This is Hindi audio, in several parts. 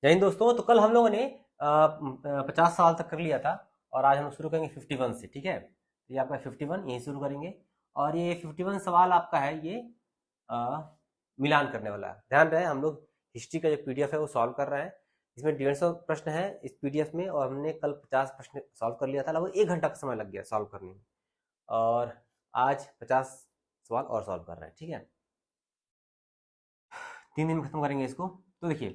जय हिंद दोस्तों। तो कल हम लोगों ने 50 साल तक कर लिया था और आज हम लोग शुरू करेंगे 51 से। ठीक है, तो ये आपका 51 यहीं शुरू करेंगे और ये 51 सवाल आपका है, ये अ, मिलान करने वाला है। ध्यान रहे हम लोग हिस्ट्री का जो पीडीएफ है वो सॉल्व कर रहे हैं। इसमें 150 प्रश्न है इस पीडीएफ में और हमने कल 50 प्रश्न सॉल्व कर लिया था। लगभग 1 घंटा का समय लग गया सॉल्व करने में और आज 50 सवाल और सॉल्व कर रहे हैं। ठीक है, 3 दिन में खत्म करेंगे इसको। तो देखिए,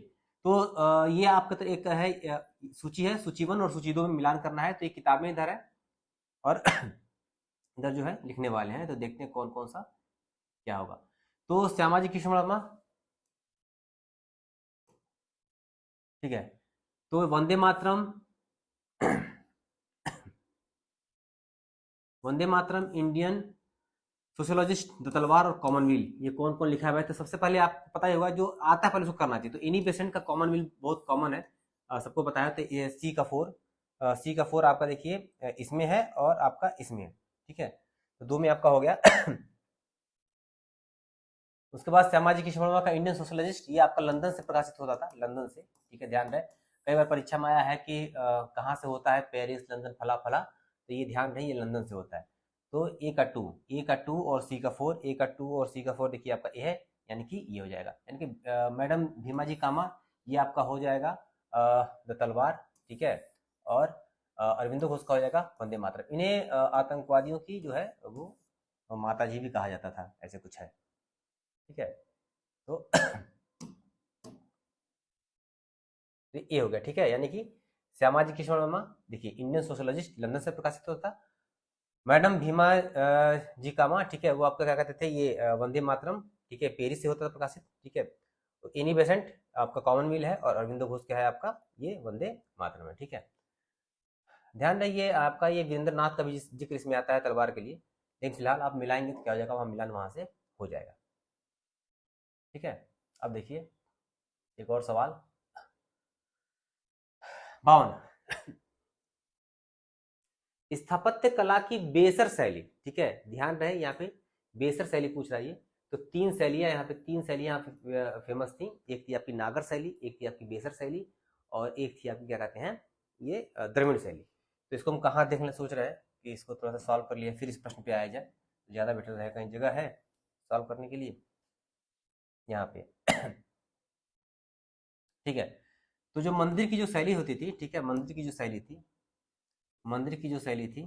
तो ये आपका तो एक है सूची है, सूची 1 और सूची 2 में मिलान करना है। तो ये किताबें इधर है और इधर जो है लिखने वाले हैं। तो देखते हैं कौन कौन सा क्या होगा। तो श्यामा जी कृष्ण वर्मा, ठीक है। तो Vande Mataram, Vande Mataram, Indian sociologist, the तलवार और कॉमनवेल, ये कौन कौन लिखा हुआ है। तो सबसे पहले आपको पता ही होगा, जो आता है पहले उसको करना चाहिए। तो इन्हीं पेशेंट का कॉमनवेल बहुत कॉमन है, सबको पता है। तो ये सी का 4 आपका देखिए इसमें है और आपका इसमें है। ठीक है, तो 2 में आपका हो गया। उसके बाद श्यामा जी कृष्ण वर्मा का इंडियन सोशलिस्ट, ये आपका लंदन से प्रकाशित होता था, लंदन से। ठीक है, ध्यान रहे कई बार परीक्षा में आया है कि कहाँ से होता है, पेरिस, लंदन, फला फला। तो ये ध्यान रहे ये लंदन से होता है। तो ए का टू और सी का 4, ए का 2 और सी का 4 देखिए आपका ए है, यानी कि ये हो जाएगा। यानी कि मैडम भीमा जी कामा, ये आपका हो जाएगा द तलवार। ठीक है, और अरविंदो घोष का हो जाएगा वंदे मातरम। इन्हें आतंकवादियों की जो है वो माता जी भी कहा जाता था, ऐसे कुछ है। ठीक है, तो ये हो गया। ठीक है, यानी कि श्यामा जी कृष्ण वर्मा देखिए इंडियन सोशोलॉजिस्ट, लंदन से प्रकाशित होता। मैडम भीमा जी कामा, ठीक है, वो आपका क्या कहते थे, ये वंदे मातरम, ठीक है, पेरिस से होता था प्रकाशित। ठीक है, तो एनी बेसेंट आपका कॉमनवेल है और अरविंदो घोष क्या है आपका, ये वंदे मातरम है। ठीक है, ध्यान रहिए आपका ये वीरेंद्र नाथ का भी जिक्र इसमें आता है तलवार के लिए, लेकिन फिलहाल आप मिलाएंगे तो क्या हो जाएगा, वहां मिलान वहां से हो जाएगा। ठीक है, अब देखिए एक और सवाल 52, स्थापत्य कला की बेसर शैली। ठीक है, ध्यान रहे यहाँ पे बेसर शैली पूछ रहा है ये। तो 3 शैलियां यहाँ पे, 3 शैलियां यहाँ पे फेमस थी। एक थी आपकी नागर शैली, एक थी आपकी बेसर शैली और एक थी आपकी क्या कहते हैं ये द्रविड़ शैली। तो इसको हम कहाँ देखने सोच रहे हैं कि इसको थोड़ा सा सॉल्व कर लिया फिर इस प्रश्न पे आया जाए, तो ज्यादा बेटर रहेगा। कहीं जगह है सॉल्व करने के लिए यहाँ पे। ठीक है, तो जो मंदिर की जो शैली होती थी, ठीक है, मंदिर की जो शैली थी, मंदिर की जो शैली थी,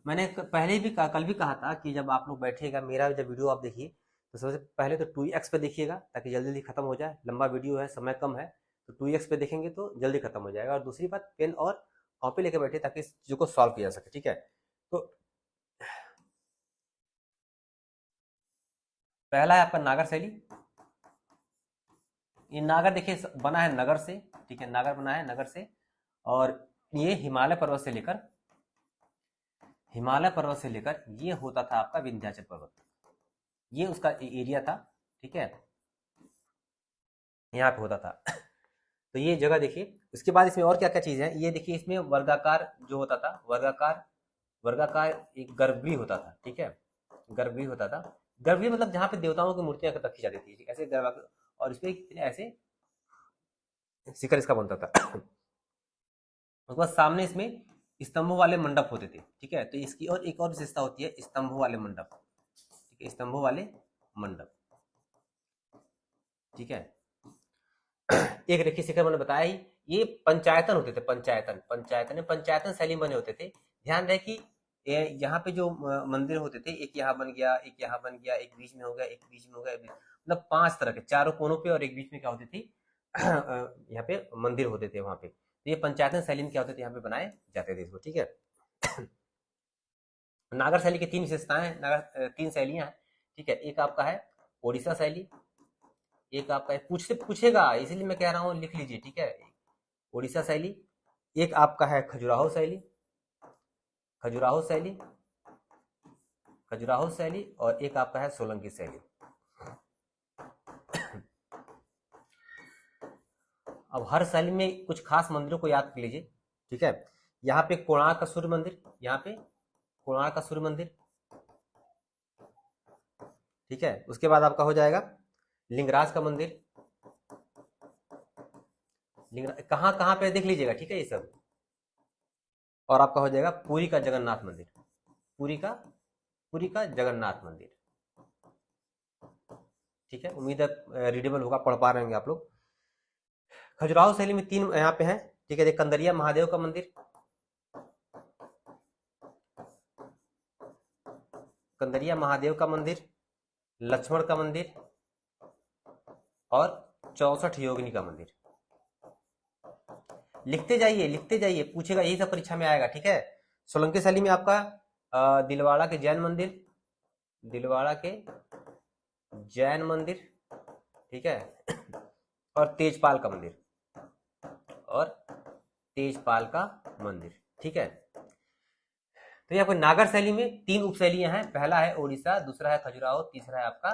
मैंने पहले भी कहा, कल भी कहा था कि जब आप लोग बैठिएगा, मेरा जब वीडियो आप देखिए तो सबसे पहले तो 2x पे देखिएगा ताकि जल्दी जल्दी खत्म हो जाए। लंबा वीडियो है, समय कम है, तो 2x पे देखेंगे तो जल्दी खत्म हो जाएगा। और दूसरी बात, पेन और कॉपी लेकर बैठे ताकि इस चीज़ों को सॉल्व किया जा सके। ठीक है, तो पहला है आपका नागर शैली। ये नागर देखिए बना है नगर से। ठीक है, नागर बना है नगर से और ये हिमालय पर्वत से लेकर ये होता था आपका विंध्याचल पर्वत, ये उसका एरिया था। ठीक है, यहाँ पे होता था। तो ये जगह देखिए। उसके बाद इसमें और क्या क्या चीज़ है, ये देखिए इसमें वर्गाकार जो होता था, वर्गाकार, वर्गाकार एक गर्भगृह होता था। ठीक है, गर्भगृह होता था। गर्भगृह मतलब जहाँ पे देवताओं की मूर्तियां रखी जाती थी, ऐसे गर्भ, और इसपे ऐसे शिखर इसका बनता था। उसके बाद सामने इसमें स्तंभों वाले मंडप होते थे। ठीक है, तो इसकी और एक और विशेषता होती है, स्तंभों वाले मंडप। ठीक है, स्तंभों वाले मंडप। ठीक है, एक रेखी शिखर मैंने बताया ही। ये पंचायतन होते थे, पंचायतन शैली में बने होते थे। ध्यान रहे कि यहाँ पे जो मंदिर होते थे, एक यहाँ बन गया, एक यहाँ बन गया, एक बीच में हो गया, एक बीच में हो गया, मतलब 5 तरह के, चारों कोनों पे और एक बीच में क्या होती थी, यहाँ पे मंदिर होते थे वहां पे। तो ये पंचायतन शैली में क्या होते थे, यहाँ पे बनाए जाते थे इसको। ठीक है, नागर शैली की 3 विशेषताएं हैं, 3 शैलियां हैं। ठीक है, एक आपका है ओडिशा शैली, एक आपका पूछेगा इसलिए मैं कह रहा हूँ लिख लीजिए। ठीक है, ओडिशा शैली, एक आपका है खजुराहो शैली, खजुराहो शैली, खजुराहो शैली, और एक आपका है सोलंकी शैली। अब हर शैली में कुछ खास मंदिरों को याद कर लीजिए। ठीक है, यहाँ पे कोणार्क का सूर्य मंदिर, यहाँ पे कोणार्क का सूर्य मंदिर। ठीक है, उसके बाद आपका हो जाएगा लिंगराज का मंदिर, कहाँ कहाँ पे देख लीजिएगा, ठीक है ये सब। और आपका हो जाएगा पुरी का जगन्नाथ मंदिर, पुरी का पुरी का जगन्नाथ मंदिर, ठीक है। उम्मीद है रीडेबल होगा, पढ़ पा रहे होंगे आप लोग। खजुराहो शैली में 3 यहाँ पे हैं, ठीक है। कंदरिया महादेव का मंदिर, कंदरिया महादेव का मंदिर, लक्ष्मण का मंदिर और 64 योगिनी का मंदिर। लिखते जाइए, पूछेगा, यही सब परीक्षा में आएगा, ठीक है। सोलंकी शैली में आपका दिलवाड़ा के जैन मंदिर, दिलवाड़ा के जैन मंदिर, ठीक है। और तेजपाल का मंदिर, और तेजपाल का मंदिर, ठीक है। तो ये आपको नागर शैली में 3 उप शैलियां हैं, पहला है ओडिशा, दूसरा है खजुराहो, तीसरा है आपका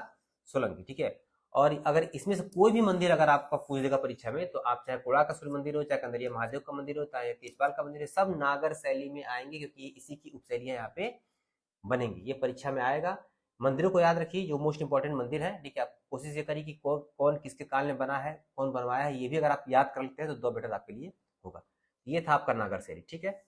सोलंकी, ठीक है। और अगर इसमें से कोई भी मंदिर अगर आपका पूछ देगा परीक्षा में, तो आप चाहे कोड़ा का सूर्य मंदिर हो, चाहे कंदरिया महादेव का मंदिर हो, चाहे तेजपाल का मंदिर हो, सब नागर शैली में आएंगे, क्योंकि इसी की उप शैलियां यहाँ पे बनेंगी। ये परीक्षा में आएगा। मंदिरों को याद रखिए, जो मोस्ट इंपॉर्टेंट मंदिर है, ठीक है। आप कोशिश ये करिए कि कौन किसके काल में बना है, कौन बनवाया है, ये भी अगर आप याद कर लेते हैं तो 2 बेटर आपके लिए होगा। ये था आपका नागर शैली, ठीक है।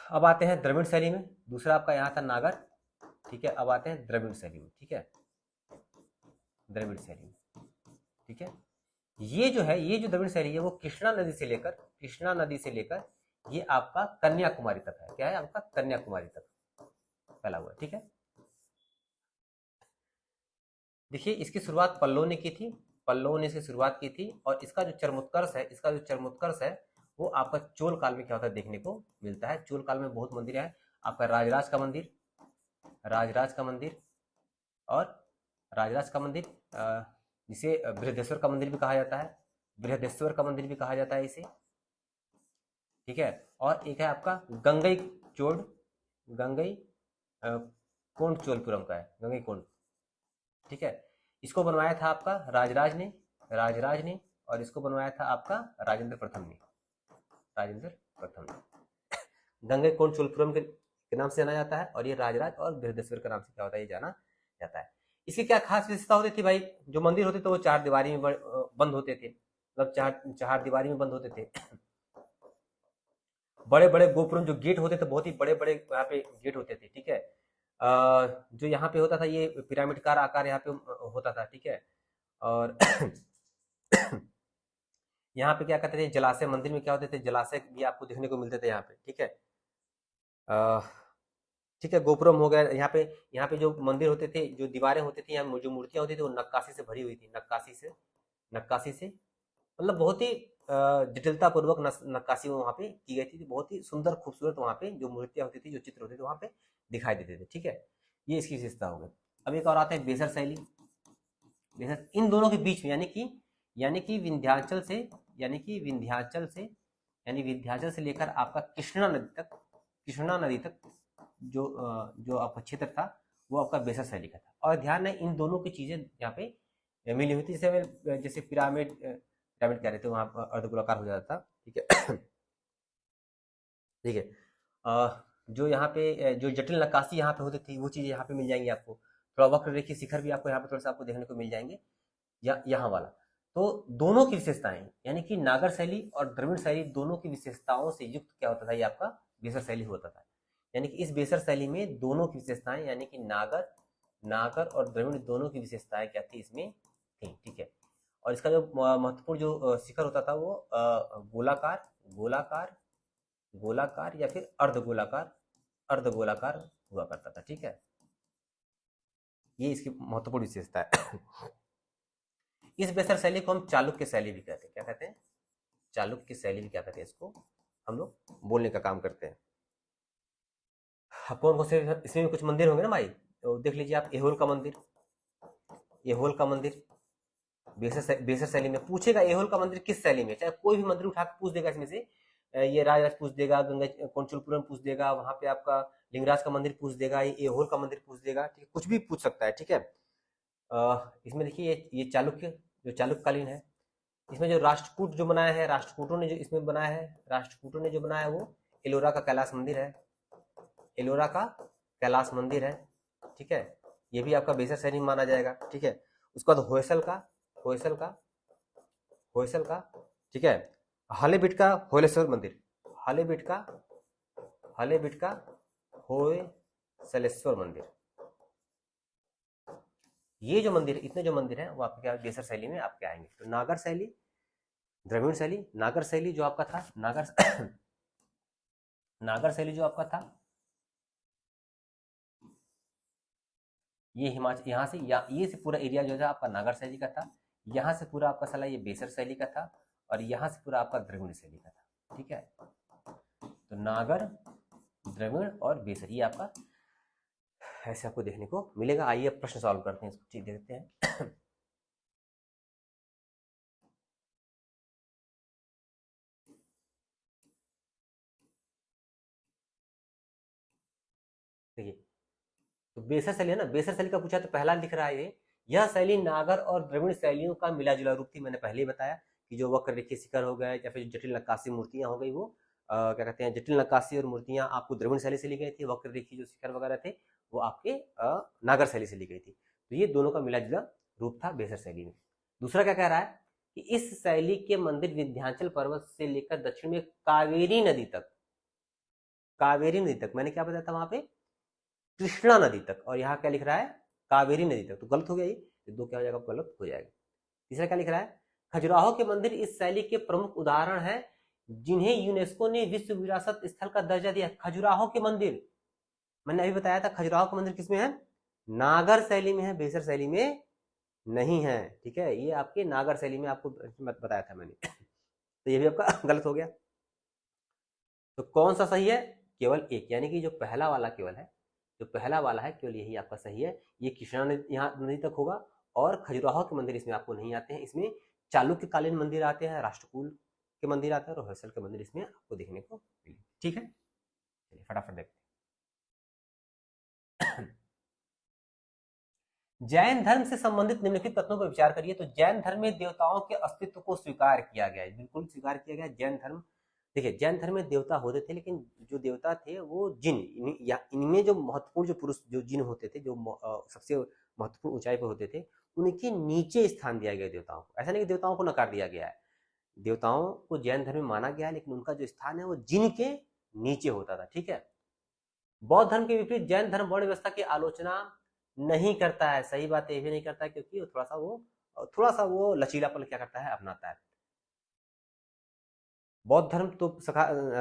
अब आते हैं द्रविड़ शैली में, दूसरा आपका यहाँ था नागर, ठीक है। अब आते हैं द्रविड़ शैली में, ठीक है, द्रविड़ शैली में, ठीक है। ये जो है, ये जो द्रविड़ शैली है, वो कृष्णा नदी से लेकर ये आपका कन्याकुमारी तक है। क्या है आपका? कन्याकुमारी तक फैला हुआ है, ठीक है। देखिए, इसकी शुरुआत पल्लव ने की थी, पल्लव ने इसकी शुरुआत की थी, और इसका जो चरमोत्कर्ष है वो आपका चोल काल में क्या होता है देखने को मिलता है। चोल काल में बहुत मंदिर है, आपका राजराज का मंदिर, राजराज का मंदिर, और राजराज का मंदिर जिसे बृहदेश्वर का मंदिर भी कहा जाता है, बृहदेश्वर का मंदिर भी कहा जाता है इसे, ठीक है। और एक है आपका गंगई चोड़, गंगई कोंड चोलपुरम का है, गंगई कोंड, ठीक है। इसको बनवाया था आपका राजराज ने, और इसको बनवाया था आपका राजेंद्र प्रथम ने, राजेंद्र प्रथम ने। गंगई कोंड चोलपुरम के नाम से जाना जाता है, और ये राजराज और बृहदेश्वर के नाम से क्या होता है, ये जाना जाता है। इसकी क्या खास विशेषता होती थी भाई? जो मंदिर होते थे वो 4 दीवारी में बंद होते थे, मतलब चार दीवारी में बंद होते थे। बड़े बड़े गोपुरम, जो गेट होते थे, बहुत ही बड़े बड़े यहाँ पे गेट होते थे, ठीक है। जो यहाँ पे होता था, ये पिरामिडकार आकार यहाँ पे होता था, ठीक है। और यहाँ पे क्या कहते थे, जलाशय, मंदिर में क्या होते थे, जलाशय भी आपको देखने को मिलते थे यहाँ पे, ठीक है। ठीक है, गोपुरम हो गया यहाँ पे जो मंदिर होते थे, जो दीवारें होती थी, यहाँ जो मूर्तियां होती थी, वो नक्काशी से भरी हुई थी, नक्काशी से मतलब बहुत ही जटिलता पूर्वक नक्काशी वहाँ पे की गई थी, बहुत ही सुंदर खूबसूरत वहाँ पे जो मूर्तियां होती थी, जो चित्र होते थे वहाँ पे दिखाई देते थे, ठीक है। ये इसकी विशेषता हो गई। अब एक और आते हैं बेसर शैली। बेसर इन दोनों के बीच में, यानी कि विंध्याचल से लेकर आपका कृष्णा नदी तक जो आपका क्षेत्र था, वो आपका बेसर शैली का था। और ध्यान है, इन दोनों की चीजें यहाँ पे मिली हुई थी, जैसे पिरामिड कह रहे थे, वहां पर अर्धगोलाकार हो जाता था, ठीक है। ठीक है, जो यहाँ पे जो जटिल नक्काशी यहाँ पे होती थी, वो चीज़ यहाँ पे मिल जाएंगी आपको। थोड़ा वक्र रेखी शिखर भी आपको यहाँ पे थोड़ा सा आपको देखने को मिल जाएंगे, यहाँ वाला। तो दोनों की विशेषताएं, यानी कि नागर शैली और द्रविड़ शैली, दोनों की विशेषताओं से युक्त क्या होता था, ये आपका बेसर शैली होता था। यानी कि इस बेसर शैली में दोनों की विशेषताएं, यानी कि नागर और द्रविड़ दोनों की विशेषताएं क्या थी इसमें थी, ठीक है। और इसका जो महत्वपूर्ण जो शिखर होता था, वो गोलाकार या फिर अर्धगोलाकार हुआ करता था, ठीक है। ये इसकी महत्वपूर्ण विशेषता है। इस बेसर शैली को हम चालुक्य शैली भी कहते हैं। क्या कहते हैं? चालुक्य शैली भी क्या कहते हैं, इसको हम लोग बोलने का काम करते हैं। कौन कौन से इसमें भी कुछ मंदिर होंगे ना भाई, तो देख लीजिए आप। एहोल का मंदिर बेसर शैली में पूछेगा। एहोल का मंदिर किस शैली में, चाहे कोई भी मंदिर उठा के पूछ देगा इसमें से। ये राजराज पूछ देगा, गंगा कोंचुलपुरम पूछ देगा, वहां पे आपका लिंगराज का मंदिर पूछ देगा, ये एहोल का मंदिर पूछ देगा, ठीक है, कुछ भी पूछ सकता है, ठीक है। इसमें देखिए, ये चालुक्य जो चालुक्यकालीन है, इसमें जो राष्ट्रकूट जो बनाया है, राष्ट्रकूटों ने जो इसमें बनाया है, राष्ट्रकूटों ने जो बनाया है वो एलोरा का कैलाश मंदिर है, एलोरा का कैलाश मंदिर है, ठीक है। ये भी आपका बेसर शैली माना जाएगा, ठीक है। उसके बाद होयसल का, होयसल का, होयसल का, ठीक है। हालेबिट का होयलेश्वर मंदिर, हालेबिट का, हालेबिट का होयसलेश्वर मंदिर। ये जो मंदिर, इतने जो मंदिर हैं वो आपके क्या बेसर शैली में आपके आएंगे। तो नागर शैली, द्रविड़ शैली, नागर शैली जो आपका था, नागर नागर शैली जो आपका था, ये हिमाचल, यहाँ से ये से पूरा एरिया जो था आपका नागर शैली का था, यहाँ से पूरा आपका साला ये बेसर शैली का था, और यहाँ से पूरा आपका द्रविड़ शैली का था, ठीक है। तो नागर, द्रविड़ और बेसर, ये आपका ऐसे आपको देखने को मिलेगा। आइए अब प्रश्न सॉल्व करते हैं, इसको ठीक देखते हैं। देखिए, तो बेसर शैली है ना, बेसर शैली का पूछा तो पहला लिख रहा है ये, यह शैली नागर और द्रविड़ शैलियों का मिला जुला रूप थी। मैंने पहले ही बताया कि जो वक्र रेखीय शिखर हो गए या फिर जटिल नक्काशी मूर्तियां हो गई, वो क्या कहते हैं, जटिल नक्काशी और मूर्तियां आपको द्रविड़ शैली से ली गई थी, वक्र रेखीय जो शिखर वगैरह थे वो आपके नागर शैली से ली गई थी। तो ये दोनों का मिला जुला रूप था बेसर शैली में। दूसरा क्या कह रहा है कि इस शैली के मंदिर विंध्याचल पर्वत से लेकर दक्षिण में कावेरी नदी तक, कावेरी नदी तक, मैंने क्या बताया था वहां पे, कृष्णा नदी तक, और यहाँ क्या लिख रहा है, कावेरी नदी तक। तो गलत हो गया ये दो, क्या हो जाएगा, गलत हो जाएगा। तीसरा क्या लिख रहा है, खजुराहो के मंदिर इस शैली के प्रमुख उदाहरण हैं जिन्हें यूनेस्को ने विश्व विरासत स्थल का दर्जा दिया। खजुराहो के मंदिर, मैंने अभी बताया था खजुराहो का मंदिर किसमें है, नागर शैली में है, बेसर शैली में नहीं है, ठीक है। ये आपके नागर शैली में आपको बताया था मैंने। तो ये भी आपका गलत हो गया। तो कौन सा सही है, केवल एक, यानी कि जो पहला वाला केवल है, जो पहला वाला है केवल यही आपका सही है। ये कृष्णा नदी, यहाँ नदी तक होगा, और खजुराहो के मंदिर इसमें आपको नहीं आते हैं। इसमें चालुक्यकालीन मंदिर आते हैं, राष्ट्रकूल के मंदिर आते हैं, और होयसल के मंदिर इसमें आपको देखने को मिले, ठीक है। चलिए फटाफट देखते हैं। जैन धर्म से संबंधित निम्नलिखित तत्वों पर विचार करिए। तो जैन धर्म में देवताओं के अस्तित्व को स्वीकार किया गया है, बिल्कुल स्वीकार किया गया। जैन धर्म, देखिए जैन धर्म में देवता होते थे, लेकिन जो देवता थे वो जिन, इनमें जो महत्वपूर्ण जो पुरुष जो जिन होते थे, जो सबसे महत्वपूर्ण ऊंचाई पर होते थे, उनके नीचे स्थान दिया गया देवताओं को। ऐसा नहीं कि देवताओं को नकार दिया गया है, देवताओं को जैन धर्म में माना गया है, लेकिन उनका जो स्थान है वो जिन के नीचे होता था, ठीक है। बौद्ध धर्म के विपरीत जैन धर्म वर्ण व्यवस्था की आलोचना नहीं करता है। सही बात ये भी नहीं करता है, क्योंकि थोड़ा सा वो लचीलापन क्या करता है, अपनाता है। बौद्ध धर्म तो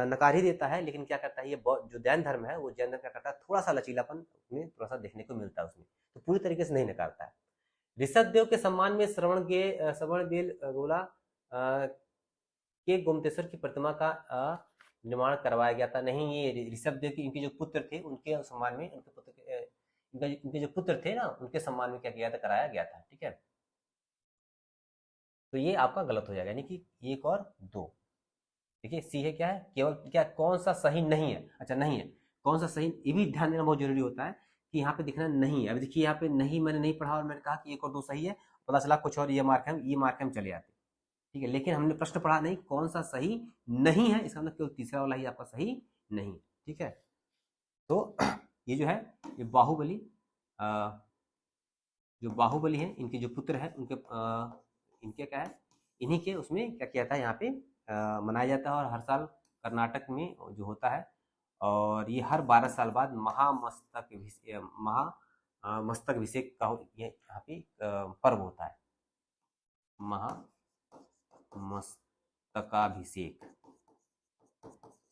नकार ही देता है, लेकिन क्या करता है ये जो जैन धर्म है, वो जैन धर्म क्या करता है, थोड़ा सा लचीलापन में थोड़ा सा देखने को मिलता है उसमें, तो पूरी तरीके से नहीं नकारता है। ऋषभदेव के सम्मान में श्रवण बेलगोला के गोमतेश्वर की प्रतिमा का निर्माण करवाया गया था। नहीं, ये ऋषभदेव की, इनके जो पुत्र थे उनके सम्मान में, इनके जो पुत्र थे ना, उनके सम्मान में क्या किया था, कराया गया था, ठीक है। तो ये आपका गलत हो जाएगा, यानी कि 1 और 2। देखिए सी है क्या है, केवल क्या, कौन सा सही नहीं है, अच्छा नहीं है, कौन सा सही, ये भी ध्यान देना बहुत जरूरी होता है कि यहाँ पे दिखना नहीं है। अभी देखिए यहाँ पे नहीं, मैंने नहीं पढ़ा और मैंने कहा कि 1 और 2 सही है, पता चला कुछ और, ये मार्क हम चले आते, ठीक है। लेकिन हमने प्रश्न पढ़ा नहीं कौन सा सही नहीं है, इसका मतलब केवल तीसरा वाला ही आपका सही नहीं, ठीक है। तो ये जो है, ये बाहुबली, जो बाहुबली है, इनके जो पुत्र है, इनके क्या है, इन्हीं के उसमें क्या किया था, यहाँ पे मनाया जाता है, और हर साल कर्नाटक में जो होता है, और ये हर 12 साल बाद मस्तकाभिषेक का ये यहाँ पे पर्व होता है, महामस्तकाभिषेक,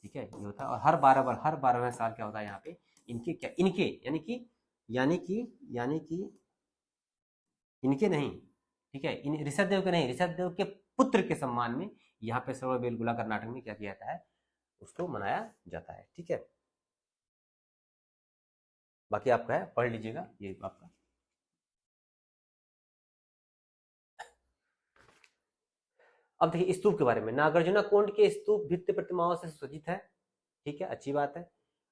ठीक है, ये होता है। और हर 12वें साल क्या होता है यहाँ पे, इनके क्या, इनके यानी कि इनके नहीं, ठीक है, इन ऋषभदेव के नहीं, ऋषभदेव के पुत्र के सम्मान में यहाँ पे श्रवण बेलगोला कर्नाटक में क्या किया जाता है, उसको मनाया जाता है, ठीक है। बाकी आपका है, पढ़ लीजिएगा ये आपका। अब देखिए स्तूप के बारे में, नागार्जुना कोंड के स्तूप भित्ति प्रतिमाओं से सुसज्जित है, ठीक है, अच्छी बात है।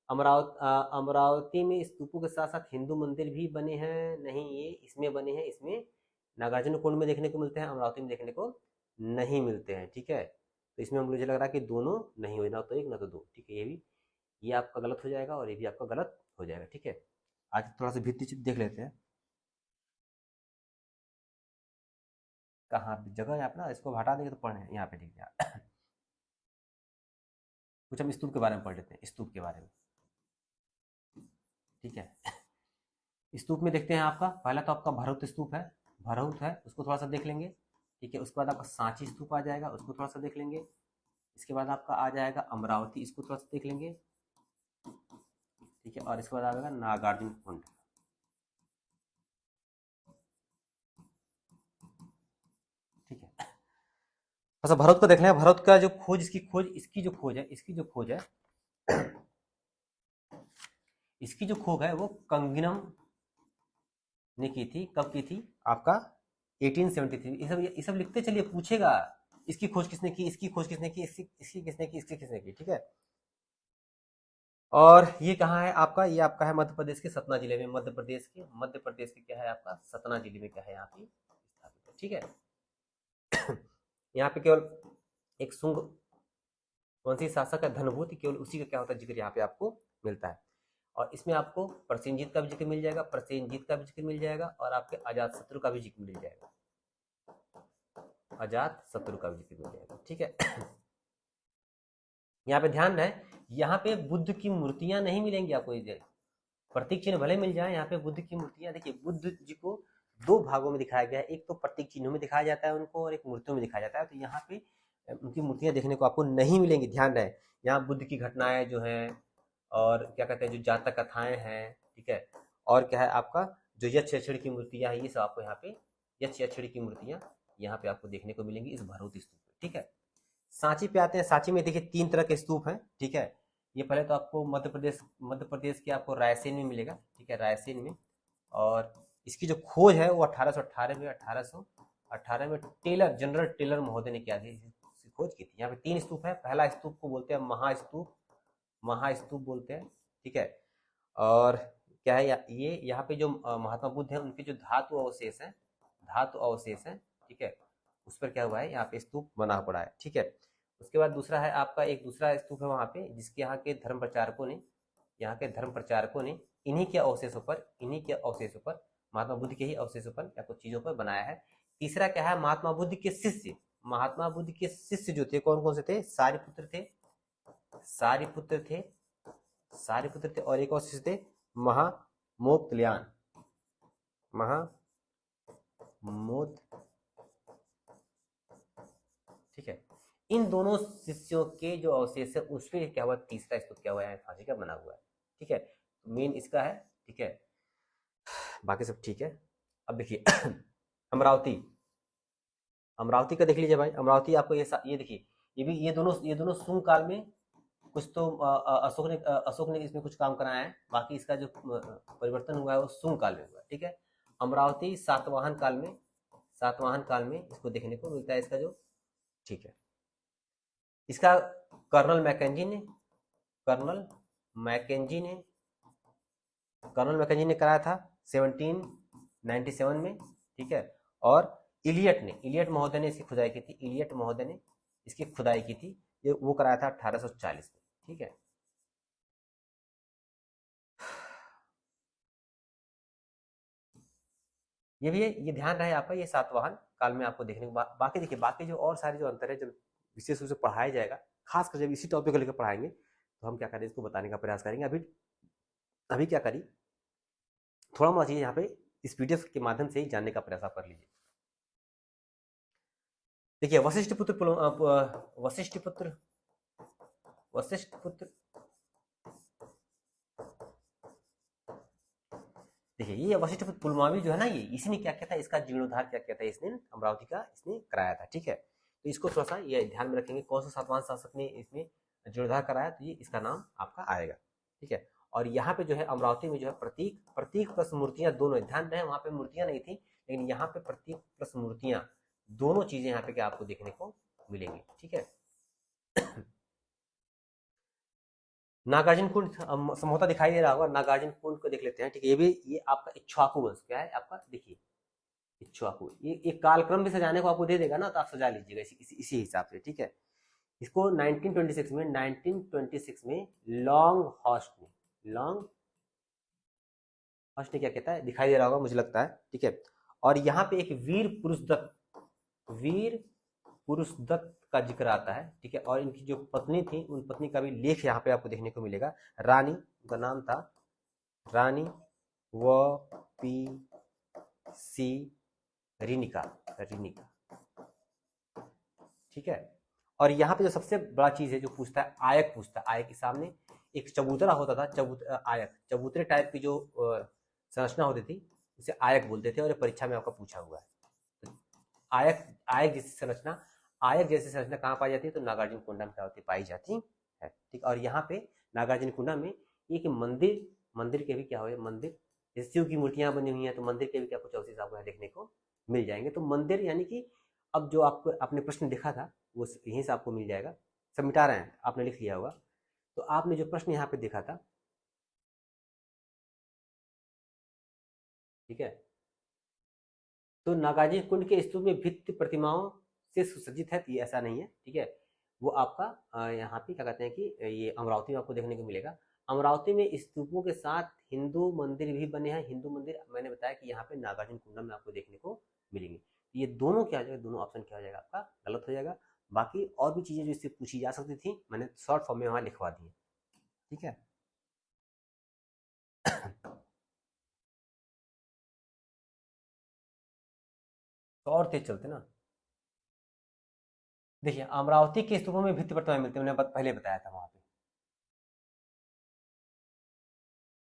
अमरावती में स्तूपों के साथ साथ हिंदू मंदिर भी बने हैं, नहीं ये इसमें बने हैं, इसमें नागार्जुन कुंड में देखने को मिलते हैं, अमरावती में देखने को नहीं मिलते हैं, ठीक है। तो इसमें मुझे लग रहा है कि दोनों नहीं हो, ना तो एक ना तो दो, ठीक है। ये आपका गलत हो जाएगा और ये भी आपका गलत हो जाएगा, ठीक है। आज थोड़ा सा भित्ति चित्र देख लेते हैं। कहाँ पे जगह है अपना, इसको हटा देंगे तो पढ़े यहाँ पे, ठीक है। कुछ हम स्तूप के बारे में पढ़ लेते हैं, स्तूप के बारे में, ठीक है। स्तूप में देखते हैं आपका पहला तो आपका भरहुत स्तूप है, भरहुत है, उसको थोड़ा सा देख लेंगे, ठीक है। उसके बाद आपका सांची स्तूप आ जाएगा, उसको थोड़ा सा देख लेंगे। इसके बाद आपका आ जाएगा अमरावती, इसको थोड़ा सा देख लेंगे, ठीक है। और इसके बाद आ जाएगा नागार्जुन कुंड, ठीक है। अच्छा, भरत को देख लें। भरत का जो खोज, इसकी जो खोज है, इसकी जो खोज है वो कंगनम ने की थी। कब की थी आपका? 1873। ये सब लिखते चलिए, पूछेगा इसकी खोज किसने की, इसकी खोज किसने की, इसकी किसने की, इसकी किसने की, ठीक है। और ये कहाँ है आपका? ये आपका है मध्य प्रदेश के सतना जिले में, मध्य प्रदेश के क्या है आपका? सतना जिले में क्या है यहाँ पे स्थापित है, ठीक है। यहाँ पे केवल एक सुंग वंशी शासक है धनभूति, केवल उसी का क्या होता है जिक्र यहाँ पे आपको मिलता है। और इसमें आपको प्रसेनजीत का भी जिक्र मिल जाएगा, और आपके अजात शत्रु का भी जिक्र मिल जाएगा, ठीक है। यहाँ पे ध्यान रहे, यहाँ पे बुद्ध की मूर्तियां नहीं मिलेंगी आपको, प्रतीक चिन्ह भले मिल जाए, यहाँ पे बुद्ध की मूर्तियां, देखिए बुद्ध जी को दो भागों में दिखाया गया है, एक तो प्रतीक चिन्हों में दिखाया जाता है उनको, और एक मूर्तियों में दिखाया जाता है। तो यहाँ पे उनकी मूर्तियां देखने को आपको नहीं मिलेंगी, ध्यान रहे। यहाँ बुद्ध की घटनाएं जो हैं, और क्या कहते हैं, जो जातक कथाएं हैं, ठीक है। और क्या है आपका जो यक्ष यक्षिण की मूर्तियां हैं, ये सब आपको यहाँ पे यक्ष यक्षिण की मूर्तियां यहाँ पे आपको देखने को मिलेंगी इस भरहुत स्तूप में, ठीक है। सांची पे आते हैं। सांची में देखिए 3 तरह के स्तूप हैं, ठीक है। ये पहले तो आपको मध्य प्रदेश के आपको रायसेन में मिलेगा, ठीक है, रायसेन में। और इसकी जो खोज है वो 1818 में जनरल टेलर महोदय ने क्या थी, खोज की थी। यहाँ पे 3 स्तूप है। पहला स्तूप को बोलते हैं महास्तूप बोलते हैं, ठीक है। और क्या है ये यहाँ पे जो महात्मा बुद्ध है उनके जो धातु अवशेष हैं, ठीक है, उस पर क्या हुआ है, यहाँ पे स्तूप बना पड़ा है, ठीक है। उसके बाद दूसरा है आपका, एक दूसरा स्तूप है वहाँ पे, जिसके यहाँ के धर्म प्रचारकों ने इन्हीं के अवशेषों पर महात्मा बुद्ध के ही अवशेषों पर या कुछ चीजों पर बनाया है। तीसरा क्या है, महात्मा बुद्ध के शिष्य जो थे, कौन कौन से थे? सारिपुत्र थे, और एक और शिष्य थे महामोक्तल्यान, ठीक है। इन दोनों शिष्यों के जो अवशेष है उस पर क्या हुआ, तीसरा स्तूप क्या हुआ है, फांसी का बना हुआ है, ठीक है। मेन इसका है, ठीक है, बाकी सब ठीक है। अब देखिए अमरावती का देख लीजिए भाई। अमरावती आपको ये देखिए, ये दोनों सुंग काल में, कुछ तो अशोक ने इसमें कुछ काम कराया है, बाकी इसका जो परिवर्तन हुआ है वो सुंग काल में हुआ है, ठीक है। अमरावती सातवाहन काल में इसको देखने को मिलता है, इसका जो, ठीक है। इसका कर्नल मैकेंजी ने कराया था 1797 में, ठीक है। और इलियट महोदय ने इसकी खुदाई की थी, ये वो कराया था 1840 में, ठीक है। ये भी है, ये ध्यान रहे आपका, ये सातवाहन काल में आपको देखने को। बाकी देखिए, बाकी जो और सारे जो अंतर है, जब विशेष रूप से पढ़ाया जाएगा, खासकर जब इसी टॉपिक को लेकर पढ़ाएंगे, तो हम क्या करें, इसको बताने का प्रयास करेंगे। अभी क्या करिए, थोड़ा मोड़ा चीज़ यहाँ पे इस पीडीएफ के माध्यम से ही जानने का प्रयास आप कर लीजिए। देखिए वशिष्ठ पुत्र देखिए, ये वशिष्ठ पुत्र पुलमावी जो है ना, ये इसने क्या किया था, इसका जीर्णोद्धार क्या किया था, इसने अमरावती का इसने कराया था, ठीक है। तो इसको थोड़ा सा ये ध्यान में रखेंगे, कौन सा सातवाहन शासक ने इसमें जीर्णोद्धार कराया, तो ये इसका नाम आपका आएगा, ठीक है। और यहाँ पे जो है अमरावती में जो है प्रतीक प्लस मूर्तियां दोनों, ध्यान रहे वहां पे मूर्तियां नहीं थी, लेकिन यहाँ पे प्रतीक प्लस मूर्तियां दोनों चीजें यहाँ पे क्या आपको देखने को मिलेंगी, ठीक है। नागार्जुन कुंड संभवतः दिखाई दे रहा होगा, नागार्जुन कुंड को देख लेते हैं, ठीक है। ये आपका इक्ष्वाकु वंश, क्या है आपका, देखिए इक्ष्वाकु, ये कालक्रम भी सजाने को आपको दे देगा ना, तो आप सजा लीजिएगा इसी हिसाब से, ठीक है। इसको 1926 में लॉन्ग हॉस्ट ने क्या कहता है, दिखाई दे रहा होगा मुझे लगता है, ठीक है। और यहाँ पे एक वीर पुरुष दत्त का जिक्र आता है, ठीक है। और इनकी जो पत्नी थी, उन पत्नी का भी लेख यहाँ पे आपको देखने को मिलेगा। रानी, उनका नाम था रानी व पी सी रिनिका, ठीक है। और यहाँ पे जो सबसे बड़ा चीज है, जो पूछता है, आयक पूछता है। आयक के सामने एक चबूतरा होता था, आयक, चबूतरे टाइप की जो संरचना होती थी, उसे आयक बोलते थे, और ये परीक्षा में आपका पूछा हुआ है। तो आयक जैसी संरचना कहाँ पाई जाती है, तो नागार्जुन कोंडा में क्या होती पाई जाती है, ठीक। और यहाँ पे नागार्जुन कोंडा में एक मंदिर के भी क्या हो, मंदिर जैसे शिव की मूर्तियां बनी हुई हैं, तो मंदिर के भी क्या कुछ अवशेष आपको देखने को मिल जाएंगे। तो मंदिर यानी कि अब जो आपको आपने प्रश्न देखा था, वो यहीं से आपको मिल जाएगा। सब मिटा रहे हैं, आपने लिख लिया होगा। तो आपने जो प्रश्न यहाँ पे देखा था, ठीक है, तो नागार्जुन कुंड के स्तूप में भित्ति प्रतिमाओं से सुसज्जित है, ये ऐसा नहीं है, ठीक है। वो आपका यहाँ पे क्या कहते हैं कि ये अमरावती में आपको देखने को मिलेगा। अमरावती में स्तूपों के साथ हिंदू मंदिर भी बने हैं। हिंदू मंदिर मैंने बताया कि यहाँ पे नागार्जुन कुंडम में आपको देखने को मिलेंगे। ये दोनों क्या हो जाएगा, दोनों ऑप्शन क्या हो जाएगा आपका गलत हो जाएगा। बाकी और भी चीजें जो इससे पूछी जा सकती थी, मैंने शॉर्ट फॉर्म में वहां लिखवा दी है, ठीक है। तो और तेज चलते ना। देखिए, अमरावती के स्तूपों में भित्ति प्रतिमाएं मिलती है, मैंने पहले बताया था। वहां पे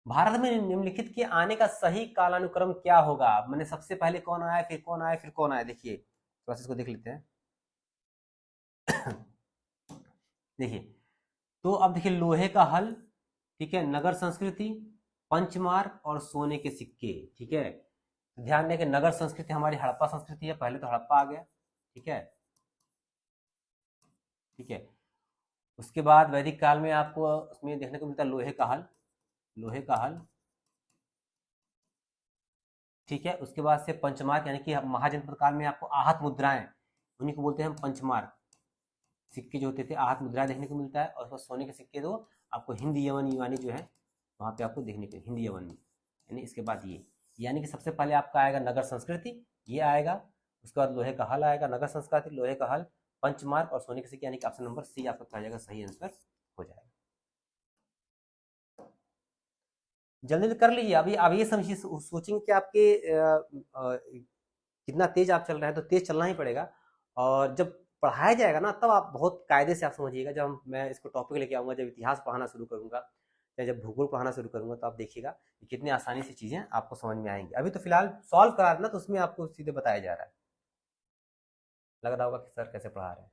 भारत में निम्नलिखित के आने का सही कालानुक्रम क्या होगा? मैंने सबसे पहले कौन आया, फिर कौन आया, फिर कौन आया। देखिए थोड़ा सा इसको देख लेते हैं। देखिए, तो अब देखिए, लोहे का हल, ठीक है, नगर संस्कृति, पंचमार्ग और सोने के सिक्के, ठीक है। तो ध्यान दें कि नगर संस्कृति हमारी हड़प्पा संस्कृति है, पहले तो हड़प्पा आ गया, ठीक है, ठीक है। उसके बाद वैदिक काल में आपको उसमें देखने को मिलता है लोहे का हल, ठीक है। उसके बाद से पंचमार्ग, यानी कि महाजनपद काल में आपको आहत मुद्राएं, उन्हीं को बोलते हैं हम पंचमार्ग, सिक्के जो होते थे आहत मुद्राएं देखने को मिलता है। और उसके सोने के सिक्के तो आपको हिंद यवन यूनानी जो है वहाँ पे आपको देखने को, हिंद यवन में, यानी इसके बाद ये, यानी कि सबसे पहले आपका आएगा नगर संस्कृति, ये आएगा। उसके बाद लोहे का हल आएगा, नगर संस्कृति, लोहे का हल, पंचमार्ग और सोने के सिक्के, यानी कि ऑप्शन नंबर सी आपका क्या जाएगा, सही आंसर हो जाएगा। जल्दी कर लीजिए। अभी ये समझिए, सोचेंगे कि आपके कितना तेज आप चल रहे हैं, तो तेज चलना ही पड़ेगा। और जब पढ़ाया जाएगा ना, तब आप बहुत कायदे से आप समझिएगा। जब मैं इसको टॉपिक लेके आऊंगा, जब इतिहास पढ़ाना शुरू करूंगा या जब भूगोल पढ़ाना शुरू करूंगा, तो आप देखिएगा कि कितनी आसानी से चीजें आपको समझ में आएंगी। अभी तो फिलहाल सॉल्व करा रहे ना, तो उसमें आपको सीधे बताया जा रहा है। लग रहा होगा कि सर कैसे पढ़ा रहे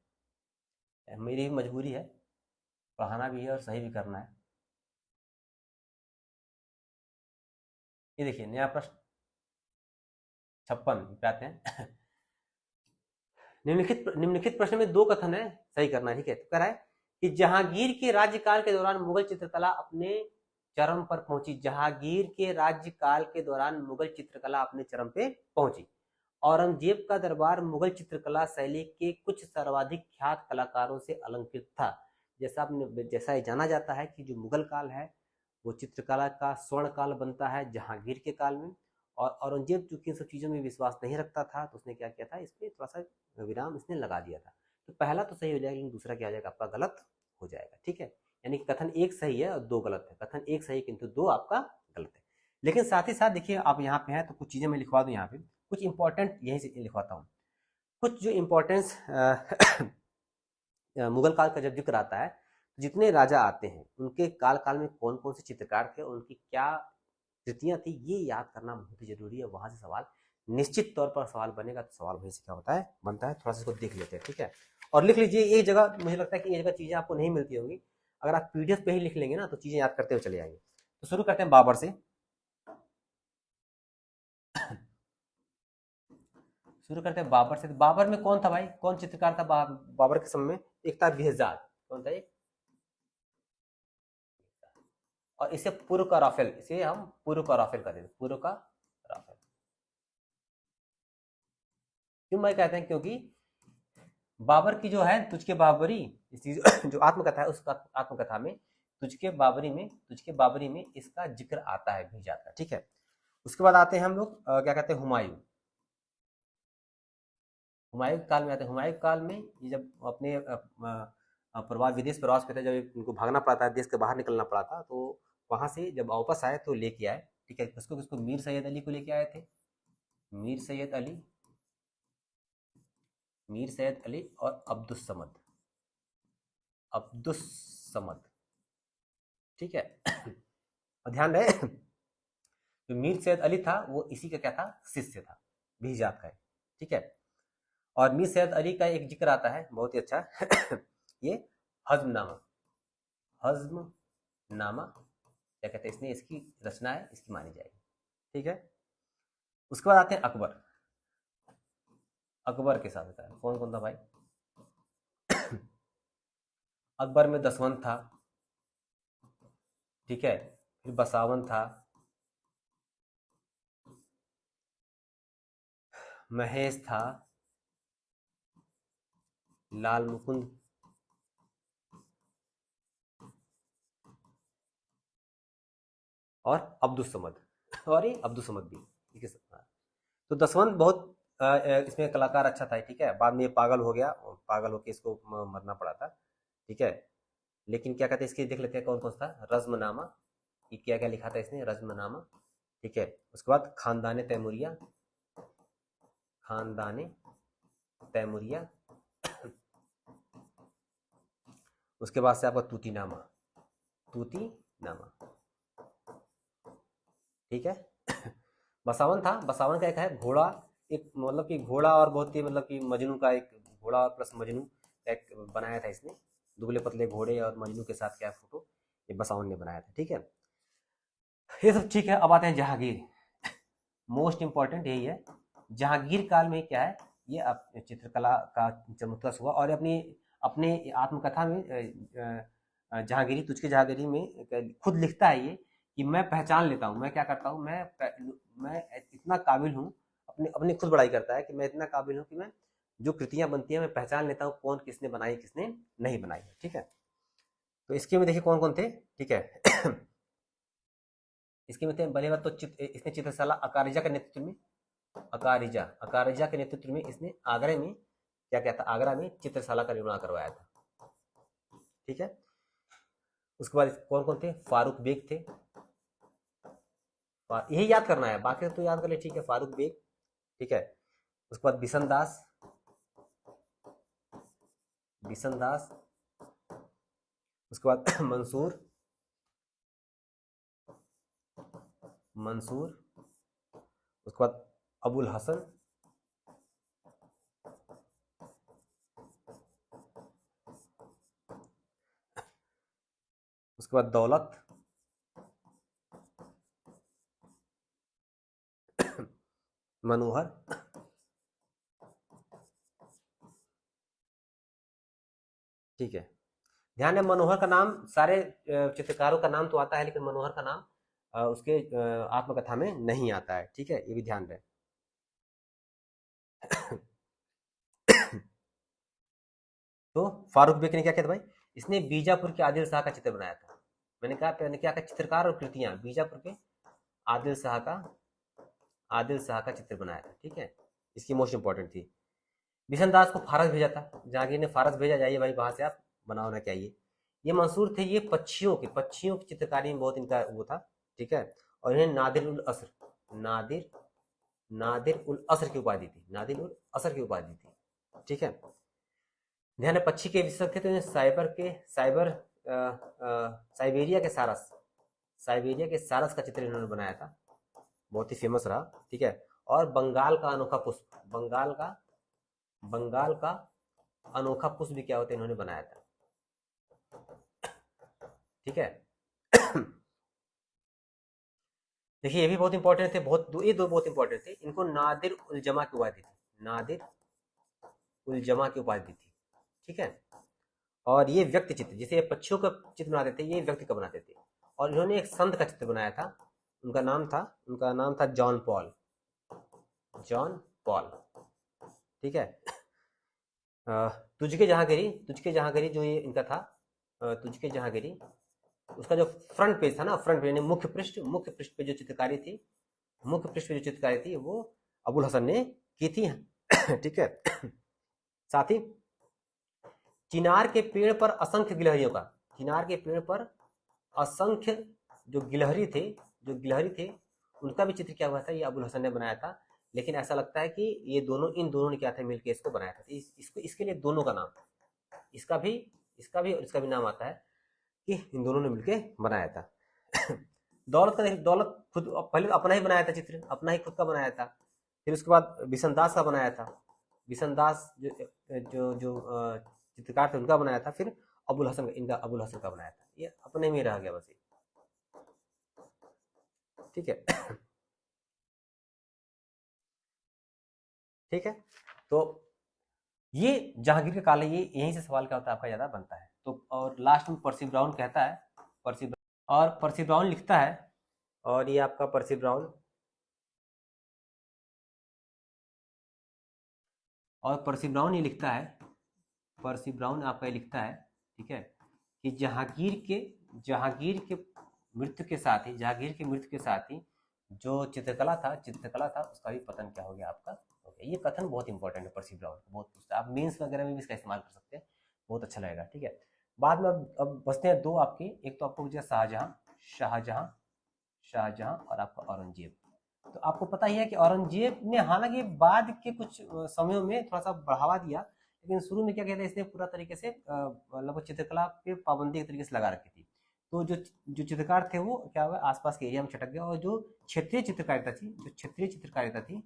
हैं। मेरी भी मजबूरी है, पढ़ाना भी है और सही भी करना है। ये देखिए नया प्रश्न 56 पे आते हैं। निम्नलिखित प्रश्न में दो कथन है, सही करना है, ठीक है। तो कह रहा है कि जहांगीर के राज्यकाल के दौरान मुगल चित्रकला अपने चरम पर पहुंची। जहांगीर के राज्यकाल के दौरान मुगल चित्रकला अपने चरम पे पहुंची। औरंगजेब का दरबार मुगल चित्रकला शैली के कुछ सर्वाधिक ख्यात कलाकारों से अलंकृत था। जैसा ये जाना जाता है कि जो मुगल काल है, वो चित्रकला का स्वर्ण काल बनता है जहांगीर के काल में। और औरंगजेब चूंकि इन सब चीज़ों में विश्वास नहीं रखता था, तो उसने क्या किया था, इसमें थोड़ा सा विराम इसने लगा दिया था। तो पहला तो सही हो जाएगा, लेकिन दूसरा क्या हो जाएगा आपका गलत हो जाएगा, ठीक है। यानी कि कथन एक सही है और दो गलत है। कथन एक सही किंतु दो आपका गलत है। लेकिन साथ ही साथ देखिए, आप यहाँ पे हैं तो कुछ चीज़ें मैं लिखवा दूँ यहाँ पे, कुछ इंपॉर्टेंट यहीं से लिखवाता हूँ। कुछ जो इम्पोर्टेंस मुगल काल का जब जिक्र आता है, जितने राजा आते हैं उनके काल काल में कौन कौन से चित्रकार थे, उनकी क्या कृतियां थी, ये याद करना बहुत ही जरूरी है। वहां से सवाल निश्चित तौर पर सवाल बनेगा। तो सवाल वहीं से क्या होता है, बनता है। थोड़ा सा इसको देख लेते हैं, ठीक है। और लिख लीजिए, ये जगह मुझे लगता है कि ये जगह चीजें आपको नहीं मिलती होंगी। अगर आप पीडीएफ पे ही लिख लेंगे ना, तो चीजें याद करते हुए चले जाएंगे। तो शुरू करते हैं बाबर से। शुरू करते हैं बाबर से। तो बाबर में कौन था भाई, कौन चित्रकार था बाबर के समय में? एक था बेहजाद। कौन था एक? और इसे पूर्व का राफेल, इसे हम पूर्व का राफेल कहते हैं, पूर्व का राफेल। क्यों भाई कहते हैं? क्योंकि बाबर की जो है तुझके बाबरी, इसी जो आत्मकथा है उस आत्मकथा में तुझके बाबरी में इसका जिक्र आता है भी जाता है। ठीक है, उसके बाद आते हैं हम लोग क्या कहते हैं, हुमायूं। हुमायूं काल में आते हैं। हुमायूं काल में ये जब अपने प्रवास, विदेश प्रवास पे थे, जब इनको भागना पड़ा था, देश के बाहर निकलना पड़ा था, तो वहां से जब वापस आए तो लेके आए। ठीक है, किसको मीर सैयद अली को लेके आए थे। मीर सैयद अली, मीर सैयद अली और अब्दुस समद, अब्दुस समद। ठीक है और ध्यान रहे जो मीर सैयद अली था वो इसी का क्या था, शिष्य था, बीजात का है। ठीक है, और मीर सैयद अली का एक जिक्र आता है बहुत ही अच्छा ये हज्मनामा, हज्मनामा क्या कहते हैं, इसने इसकी रचना है, इसकी मानी जाएगी। ठीक है, उसके बाद आते हैं अकबर। अकबर के साथ होता है, कौन कौन था भाई? अकबर में दसवंत था। ठीक है, फिर बसावन था, महेश था, लाल मुकुंद, और अब्दुल समद, और ये अब्दुल समद भी। ठीक है, तो दसवंत बहुत इसमें कलाकार अच्छा था। ठीक है, बाद में ये पागल हो गया, पागल होकर इसको मरना पड़ा था। ठीक है, लेकिन क्या कहते हैं, इसके देख लेते हैं कौन कौन सा था। रज्मनामा, ये क्या क्या लिखा था इसने, रज्मनामा। ठीक है, उसके बाद खानदाने तैमूरिया, खानदाने तैमूरिया। उसके बाद से आपका तूतीनामा, तूतीनामा। ठीक है बसावन था, बसावन का एक है घोड़ा, एक मतलब कि घोड़ा और बहुत ही मतलब कि मजनू का, एक घोड़ा प्लस मजनू एक बनाया था इसने, दुबले पतले घोड़े और मजनू के साथ क्या फोटो, ये बसावन ने बनाया था। ठीक है, ये सब ठीक है। अब आते हैं जहांगीर, मोस्ट इंपॉर्टेंट यही है। जहांगीर काल में क्या है, ये चित्रकला का चमत्कार हुआ, और अपनी अपने आत्मकथा में जहांगीरी, तुझके जहांगीरी में खुद लिखता है ये कि मैं पहचान लेता हूँ, मैं क्या करता हूँ, मैं इतना काबिल हूँ, अपने अपनी खुद बड़ाई करता है कि मैं इतना काबिल हूँ कि मैं जो कृतियां बनती हैं मैं पहचान लेता हूँ कौन किसने बनाई किसने नहीं बनाई है। ठीक है, तो इसके में देखिए कौन कौन थे। ठीक है इसके में थे पहली बात तो इसने चित्रशाला अकारिजा के नेतृत्व में, अकारिजा के नेतृत्व में इसने आगरा में क्या क्या था, आगरा में चित्रशाला का निर्माण करवाया था। ठीक है, उसके बाद कौन कौन थे, फारूक बेग थे, यही याद करना है, बाकी तो याद कर ले। ठीक है, फारूक बेग। ठीक है, उसके बाद बिशन दास, बिशन दास। उसके बाद मंसूर, मंसूर। उसके बाद अबुल हसन, उसके बाद दौलत, मनोहर। ठीक है, ध्यान है मनोहर का नाम सारे चित्रकारों का नाम तो आता है, लेकिन मनोहर का नाम उसके आत्मकथा में नहीं आता है। ठीक है, ये भी ध्यान रहे। तो फारूक बेग ने क्या किया था भाई, इसने बीजापुर के आदिल शाह का चित्र बनाया था। मैंने कहा क्या कहा, चित्रकार और कृतियां, बीजापुर के आदिल शाह का, आदिल शाह का चित्र बनाया था। ठीक है, इसकी मोस्ट इंपॉर्टेंट थी। बिशन दास को फारस भेजा था, जहांगीर ने फारस भेजा, जाइए भाई वहां से आप बनाओ ना क्या ये मंसूर थे, ये पक्षियों की चित्रकारी में बहुत इनका वो था। ठीक है, और इन्हें नादिर उल असर, नादिर नादिर उल असर की उपाधि थी, नादिर उल असर की उपाधि थी। ठीक है, ध्यान है पक्षी के विशेषज्ञ थे, तो इन्हें साइबेरिया के सारस, साइबेरिया के सारस का चित्र इन्होंने बनाया था, बहुत ही फेमस रहा। ठीक है, और बंगाल का अनोखा पुष्प, बंगाल का अनोखा पुष्प भी क्या होता है, इन्होंने बनाया था। ठीक है देखिए ये भी बहुत इंपॉर्टेंट थे, ये दो बहुत इंपॉर्टेंट थे, इनको नादिर उल जमा की उपाधि थी, नादिर उल जमा की उपाधि थी। ठीक है, और ये व्यक्ति चित्र, जिसे पक्षियों का चित्र बनाते थे, ये व्यक्ति का बनाते थे। और इन्होंने एक संत का चित्र बनाया था, उनका नाम था जॉन पॉल, जॉन पॉल। ठीक है। तुझके जहांगीरी जो ये इनका था, तुझके जहांगीरी, उसका जो फ्रंट पेज था ना, फ्रंट पेज यानी मुख्य पृष्ठ पे जो चित्रकारी थी, वो अबुल हसन ने की थी। ठीक है। साथ ही चिनार के पेड़ पर असंख्य गिलहरियों का, चिनार के पेड़ पर असंख्य जो गिलहरी थे उनका भी चित्र क्या हुआ था, ये अबुल हसन ने बनाया था। लेकिन ऐसा लगता है कि ये दोनों, इन दोनों ने क्या था, मिलकर इसको बनाया था। इसको इसके लिए दोनों का नाम, इसका भी और इसका भी नाम आता है कि इन दोनों ने मिलकर बनाया था। दौलत खुद पहले अपना ही बनाया था चित्र, अपना ही खुद का बनाया था। फिर उसके बाद बिशनदास का बनाया था, बिशनदास जो चित्रकार थे उनका बनाया था। फिर अबुल हसन का बनाया था। ये अपने में रह गया बस। ठीक है। ठीक है। तो ये जहांगीर का काल है, ये यहीं से सवाल क्या होता है आपका ज्यादा बनता है। तो और लास्ट में पर्सी ब्राउन कहता है, पर्सी ब्राउन लिखता है, और ये आपका पर्सी ब्राउन, ये लिखता है, पर्सी ब्राउन आपका ये लिखता है, ठीक है, कि जहांगीर के मृत्यु के साथ ही जो चित्रकला था उसका भी पतन क्या हो गया आपका, हो गया। ये कथन बहुत इंपॉर्टेंट है, पर्सी ब्राउन बहुत पूछता है, आप मेंस वगैरह में भी इसका इस्तेमाल कर सकते हैं, बहुत अच्छा लगेगा। ठीक है। बाद में अब बचते हैं दो आपके, एक तो आपको पूछा शाहजहां और आपका औरंगजेब। तो आपको पता ही है कि औरंगजेब ने हालांकि बाद के कुछ समयों में थोड़ा सा बढ़ावा दिया, लेकिन शुरू में क्या कहते हैं, इसने पूरा तरीके से लगभग चित्रकला पे पाबंदी एक तरीके से लगा रखी थी। तो जो चित्रकार थे वो क्या हुआ, आसपास के एरिया में छटक गया, और जो क्षेत्रीय चित्रकारिता थी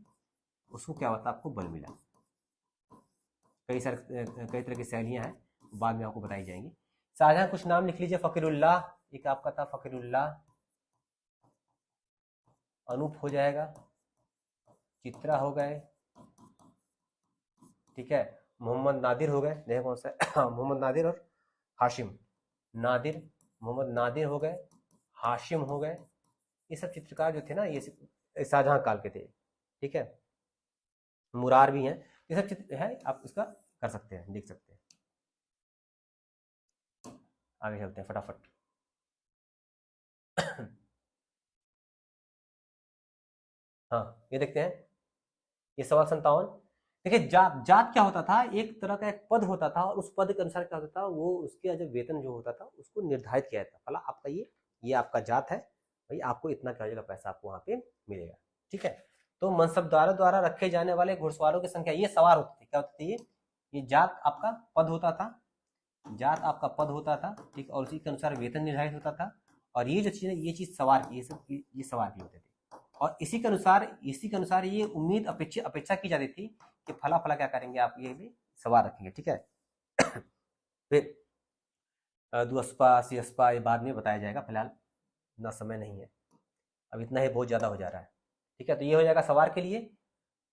उसको क्या होता, आपको बल मिला। कई तरह की शैलियां हैं, बाद में आपको बताई जाएंगी। शाहजहां कुछ नाम लिख लीजिए, फकीरुल्लाह एक आपका था, फकीरुल्लाह, अनूप हो जाएगा, चित्रा हो गए, ठीक है, मोहम्मद नादिर हो गए, देखो कौन सा मोहम्मद नादिर और हाशिम, मोहम्मद नादिर हो गए, हाशिम हो गए। ये सब चित्रकार जो थे ना, ये शाहजहां काल के थे। ठीक है। मुरार भी हैं, ये सब चित्र है, आप इसका कर सकते हैं, देख सकते हैं। आगे चलते हैं फटाफट। हाँ, ये देखते हैं, ये सवाल 57। देखिए, जात क्या होता था, एक तरह का एक पद होता था, और उस पद के अनुसार क्या होता था, वो उसके जो वेतन जो होता था उसको निर्धारित किया जाता था। फला आपका ये आपका जात है भाई, आपको इतना क्या हो जाएगा, पैसा आपको वहां पे मिलेगा। ठीक है। तो मनसबदारों द्वारा रखे जाने वाले घुड़सवारों की संख्या, ये सवार होते थे, क्या होते थे, ये जात आपका पद होता था, ठीक, और उसी के अनुसार वेतन निर्धारित होता था। और ये जो चीज है, ये चीज सवार की, ये सवार की होते थे। और इसी के अनुसार ये उम्मीद अपेक्षा की जाती थी कि फला फला क्या करेंगे, आप ये भी सवार रखेंगे। ठीक है। फिर दुअस्पा सियस्पा ये बाद में बताया जाएगा, फिलहाल इतना समय नहीं है, अब इतना ही बहुत ज्यादा हो जा रहा है। ठीक है। तो ये हो जाएगा सवार के लिए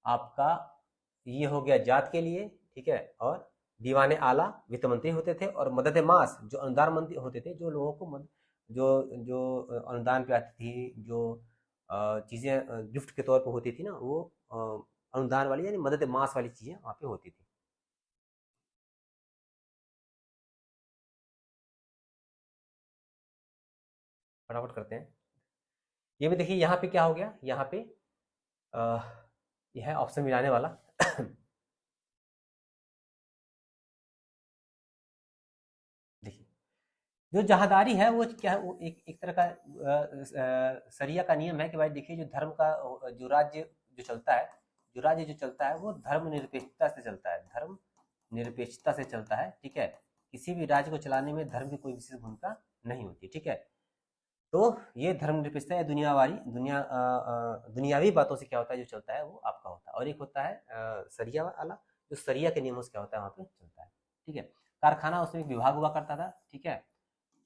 आपका, ये हो गया जात के लिए। ठीक है। और दीवाने आला वित्त मंत्री होते थे, और मदद मास जो अनुदान मंत्री होते थे, जो लोगों को जो जो अनुदान पे आती थी, जो चीजें गिफ्ट के तौर पे होती थी ना, वो अनुदान वाली यानी मदद मास वाली चीजें वहां पे होती थी। फटाफट करते हैं। ये भी देखिए, यहाँ पे क्या हो गया, यहाँ पे यह है ऑप्शन मिलाने वाला। देखिए, जो जहादारी है वो क्या है, वो एक तरह का सरिया का नियम है कि भाई देखिए, जो धर्म का जो राज्य जो चलता है वो धर्म निरपेक्षता से चलता है। ठीक है। किसी भी राज्य को चलाने में धर्म की कोई विशेष भूमिका नहीं होती। ठीक है। तो ये धर्मनिरपेक्षता या दुनियावी बातों से क्या होता है, जो चलता है वो आपका होता है। और एक होता है सरिया वाला, जो सरिया के नियमों से क्या होता है वहां पे चलता है। ठीक है। कारखाना, उसमें एक विभाग हुआ करता था। ठीक है।